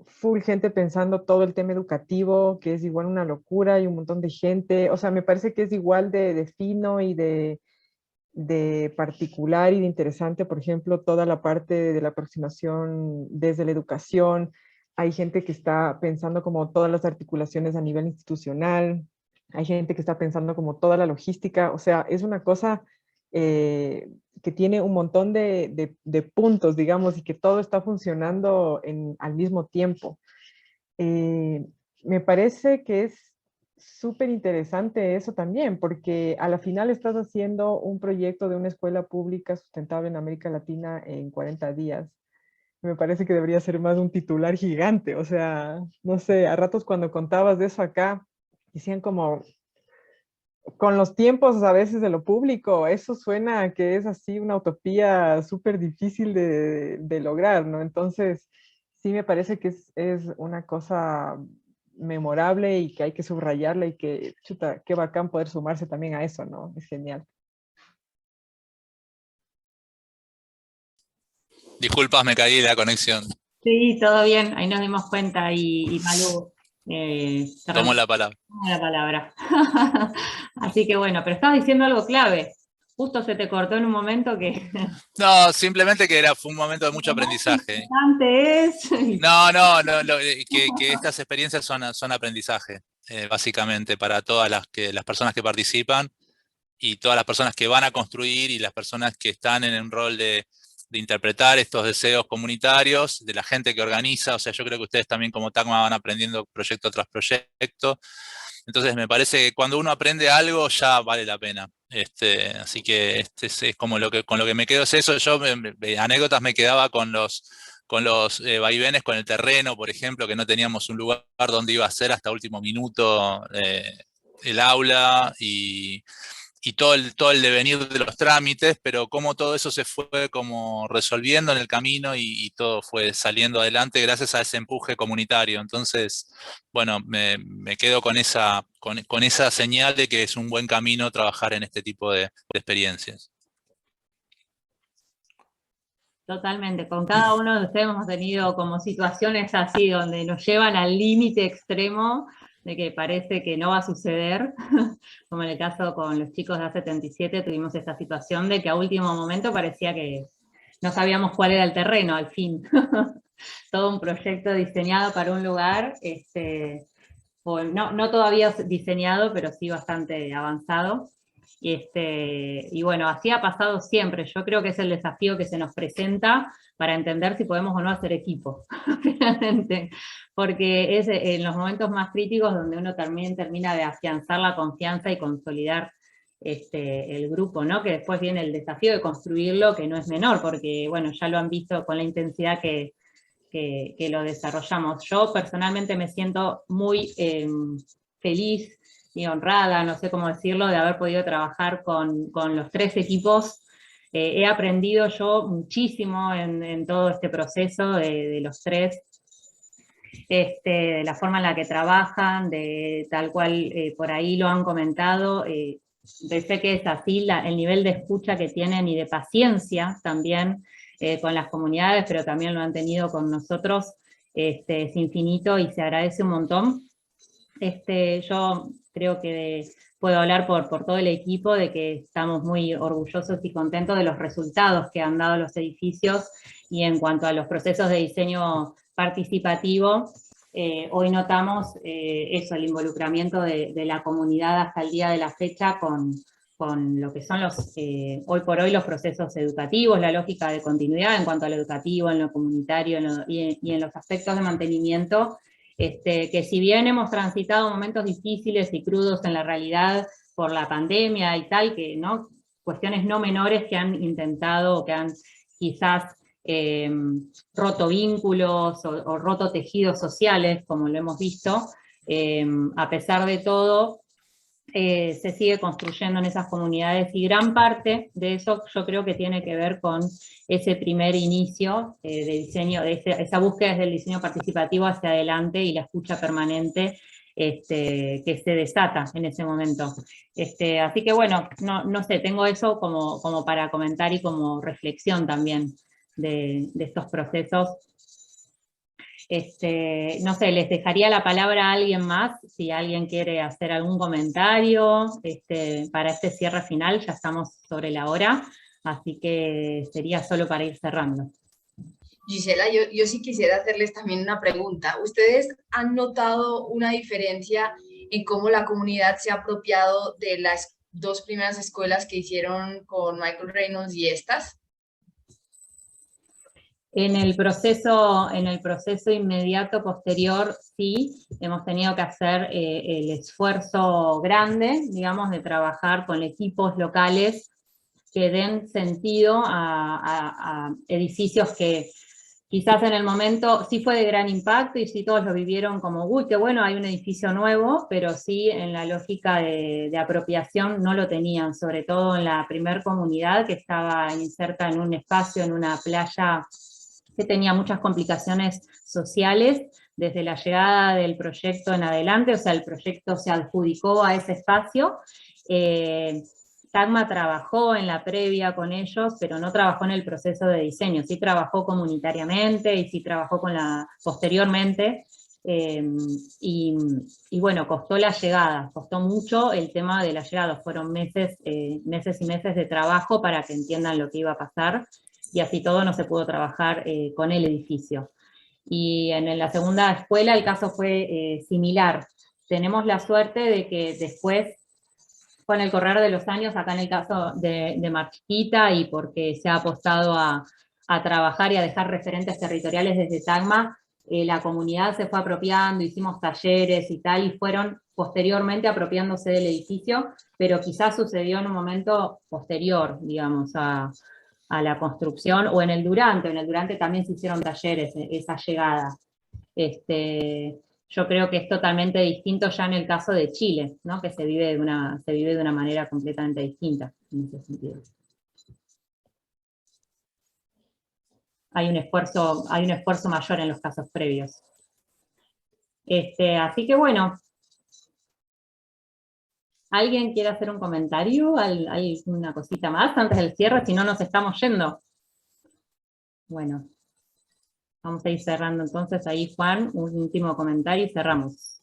full gente pensando todo el tema educativo, que es igual una locura y un montón de gente. O sea, me parece que es igual de fino y de particular y de interesante, por ejemplo, toda la parte de la aproximación desde la educación. Hay gente que está pensando como todas las articulaciones a nivel institucional, hay gente que está pensando como toda la logística, o sea, es una cosa que tiene un montón de puntos, digamos, y que todo está funcionando al mismo tiempo. Eh, Me parece que es súper interesante eso también, porque a la final estás haciendo un proyecto de una escuela pública sustentable en América Latina en 40 días. Me parece que debería ser más un titular gigante. O sea, no sé, a ratos cuando contabas de eso acá, decían como, con los tiempos a veces de lo público, eso suena a que es así una utopía súper difícil de lograr, ¿no? Entonces, sí me parece que es una cosa memorable y que hay que subrayarla y que, chuta, qué bacán poder sumarse también a eso, ¿no? Es genial. Disculpas, me caí de la conexión. Sí, todo bien, ahí nos dimos cuenta y Malu Tomo cerramos la palabra. la palabra. Así que bueno, pero estabas diciendo algo clave. Justo se te cortó en un momento que... No, simplemente que fue un momento de mucho aprendizaje. Antes No, que estas experiencias son aprendizaje, básicamente, para todas las personas que participan y todas las personas que van a construir y las personas que están en un rol de interpretar estos deseos comunitarios, de la gente que organiza. O sea, yo creo que ustedes también como TACMA van aprendiendo proyecto tras proyecto. Entonces me parece que cuando uno aprende algo ya vale la pena. Así que es como con lo que me quedo es eso. Yo anécdotas me quedaba con los vaivenes con el terreno, por ejemplo, que no teníamos un lugar donde iba a ser hasta último minuto el aula y todo el devenir de los trámites, pero cómo todo eso se fue como resolviendo en el camino y todo fue saliendo adelante gracias a ese empuje comunitario. Entonces, bueno, me quedo con esa señal de que es un buen camino trabajar en este tipo de experiencias. totalmente, con cada uno de ustedes hemos tenido como situaciones así donde nos llevan al límite extremo de que parece que no va a suceder, como en el caso con los chicos de A77 tuvimos esta situación de que a último momento parecía que no sabíamos cuál era el terreno al fin. Todo un proyecto diseñado para un lugar, no todavía diseñado, pero sí bastante avanzado. Y bueno, así ha pasado siempre. Yo creo que es el desafío que se nos presenta para entender si podemos o no hacer equipo, finalmente. Porque es en los momentos más críticos donde uno también termina de afianzar la confianza y consolidar el grupo, ¿no? Que después viene el desafío de construirlo, que no es menor, porque bueno, ya lo han visto con la intensidad que lo desarrollamos. Yo personalmente me siento muy feliz y honrada, no sé cómo decirlo, de haber podido trabajar con los 3 equipos. He aprendido yo muchísimo en todo este proceso de los 3, de la forma en la que trabajan, de tal cual por ahí lo han comentado. Sé que es así el nivel de escucha que tienen y de paciencia también con las comunidades, pero también lo han tenido con nosotros, es infinito y se agradece un montón. Yo creo que puedo hablar por todo el equipo de que estamos muy orgullosos y contentos de los resultados que han dado los edificios, y en cuanto a los procesos de diseño participativo, hoy notamos eso, el involucramiento de la comunidad hasta el día de la fecha con lo que son hoy por hoy los procesos educativos, la lógica de continuidad en cuanto a lo educativo, en lo comunitario y en los aspectos de mantenimiento. Que si bien hemos transitado momentos difíciles y crudos en la realidad por la pandemia y tal, que ¿no? Cuestiones no menores que han intentado o que han quizás roto vínculos o roto tejidos sociales, como lo hemos visto, a pesar de todo, se sigue construyendo en esas comunidades, y gran parte de eso yo creo que tiene que ver con ese primer inicio de diseño, de esa búsqueda desde el diseño participativo hacia adelante y la escucha permanente que se desata en ese momento. Así que bueno, no sé, tengo eso como para comentar y como reflexión también de estos procesos. No sé, les dejaría la palabra a alguien más, si alguien quiere hacer algún comentario para este cierre final, ya estamos sobre la hora, así que sería solo para ir cerrando. Gisela, yo sí quisiera hacerles también una pregunta. ¿Ustedes han notado una diferencia en cómo la comunidad se ha apropiado de las dos primeras escuelas que hicieron con Michael Reynolds y estas? En el proceso inmediato posterior, sí, hemos tenido que hacer el esfuerzo grande, digamos, de trabajar con equipos locales que den sentido a edificios que quizás en el momento sí fue de gran impacto y sí todos lo vivieron como, uy, qué bueno, hay un edificio nuevo, pero sí en la lógica de apropiación no lo tenían, sobre todo en la primer comunidad que estaba inserta en un espacio, en una playa que tenía muchas complicaciones sociales desde la llegada del proyecto en adelante, o sea, el proyecto se adjudicó a ese espacio. Tagma trabajó en la previa con ellos, pero no trabajó en el proceso de diseño, sí trabajó comunitariamente y sí trabajó posteriormente, y bueno, costó la llegada, costó mucho el tema de la llegada, fueron meses y meses de trabajo para que entiendan lo que iba a pasar, y así todo no se pudo trabajar con el edificio. Y en la segunda escuela el caso fue similar. Tenemos la suerte de que después, con el correr de los años, acá en el caso de Mar Chiquita, y porque se ha apostado a trabajar y a dejar referentes territoriales desde Tagma, la comunidad se fue apropiando, hicimos talleres y tal, y fueron posteriormente apropiándose del edificio, pero quizás sucedió en un momento posterior, digamos, a la construcción, o en el durante también se hicieron talleres, esa llegada. Yo creo que es totalmente distinto ya en el caso de Chile, ¿no? Que se vive de una manera completamente distinta en ese sentido. Hay un esfuerzo mayor en los casos previos. Así que bueno, ¿alguien quiere hacer un comentario? ¿Hay una cosita más antes del cierre? Si no, nos estamos yendo. Bueno, vamos a ir cerrando entonces. Ahí, Juan, un último comentario y cerramos.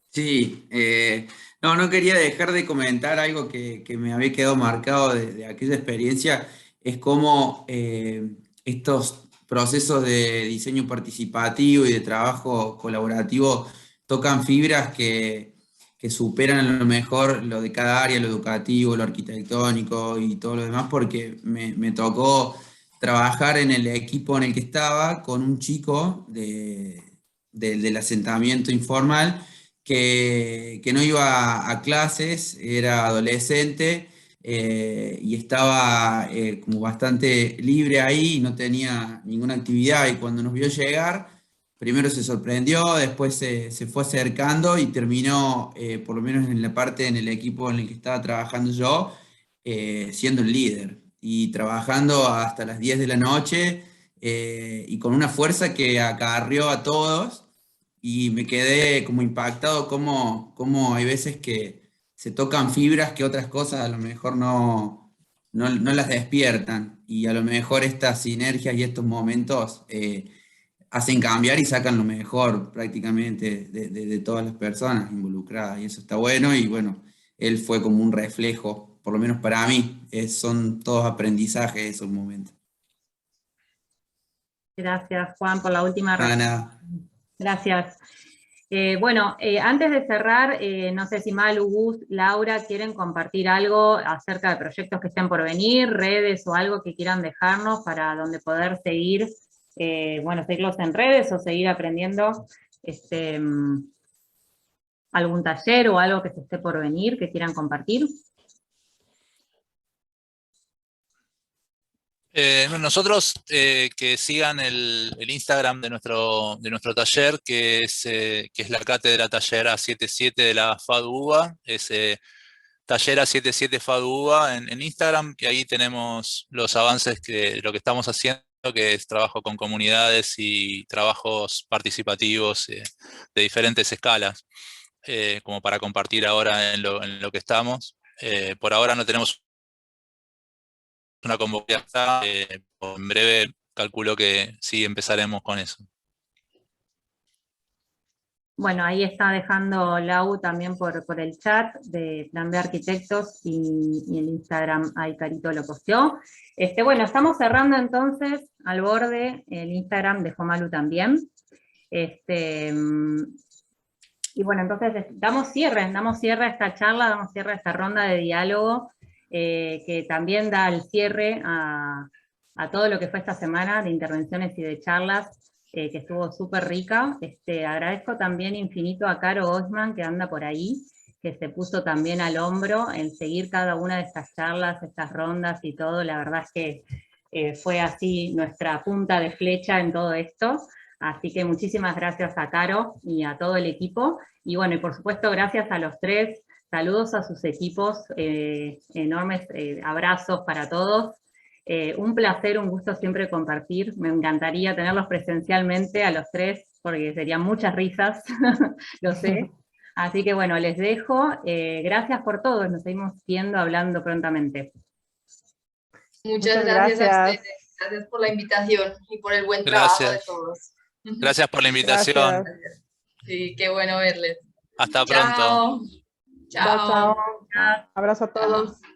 Sí, no quería dejar de comentar algo que me había quedado marcado de aquella experiencia, es cómo estos procesos de diseño participativo y de trabajo colaborativo tocan fibras que superan a lo mejor lo de cada área, lo educativo, lo arquitectónico y todo lo demás, porque me tocó trabajar en el equipo en el que estaba con un chico del asentamiento informal que no iba a clases, era adolescente y estaba como bastante libre ahí y no tenía ninguna actividad. Y cuando nos vio llegar, primero se sorprendió, después se fue acercando y terminó, por lo menos en la parte, en el equipo en el que estaba trabajando yo, siendo el líder y trabajando hasta las 10 de la noche y con una fuerza que acarrió a todos. Y me quedé como impactado cómo hay veces que se tocan fibras que otras cosas a lo mejor no las despiertan. Y a lo mejor estas sinergias y estos momentos hacen cambiar y sacan lo mejor prácticamente de todas las personas involucradas. Y eso está bueno. Y bueno, él fue como un reflejo, por lo menos para mí. Son todos aprendizajes esos momentos. Gracias, Juan, por la última Ana. Gracias. Bueno, antes de cerrar, no sé si Malu, Gus, Laura quieren compartir algo acerca de proyectos que estén por venir, redes o algo que quieran dejarnos para donde poder seguir, bueno, seguirlos en redes o seguir aprendiendo algún taller o algo que se esté por venir que quieran compartir. Nosotros que sigan el Instagram de nuestro taller, que es la cátedra Taller A77 de la FADU-UBA, es Taller A77 FADU-UBA en Instagram, que ahí tenemos los avances de lo que estamos haciendo, que es trabajo con comunidades y trabajos participativos de diferentes escalas, como para compartir ahora en lo que estamos. Por ahora no tenemos una convocatoria, en breve calculo que sí empezaremos con eso. Bueno, ahí está dejando Lau también por el chat de Plan B Arquitectos y el Instagram, ahí Carito lo posteó. Bueno, estamos cerrando entonces al borde el Instagram de Malu también. Y bueno, entonces damos cierre a esta charla, damos cierre a esta ronda de diálogo, que también da el cierre a todo lo que fue esta semana de intervenciones y de charlas, que estuvo súper rica. Agradezco también infinito a Caro Osman, que anda por ahí, que se puso también al hombro en seguir cada una de estas charlas, estas rondas y todo. La verdad es que fue así nuestra punta de flecha en todo esto. Así que muchísimas gracias a Caro y a todo el equipo. Y bueno, y por supuesto gracias a los tres. Saludos a sus equipos, enormes abrazos para todos. Un placer, un gusto siempre compartir. Me encantaría tenerlos presencialmente a los tres, porque serían muchas risas, lo sé. Así que bueno, les dejo. Gracias por todo, nos seguimos viendo, hablando prontamente. Muchas gracias a ustedes. Gracias por la invitación y por el buen trabajo de todos. Gracias por la invitación. Gracias. Sí, qué bueno verles. Hasta pronto. Chao. Chao. Abrazo a todos. Chao.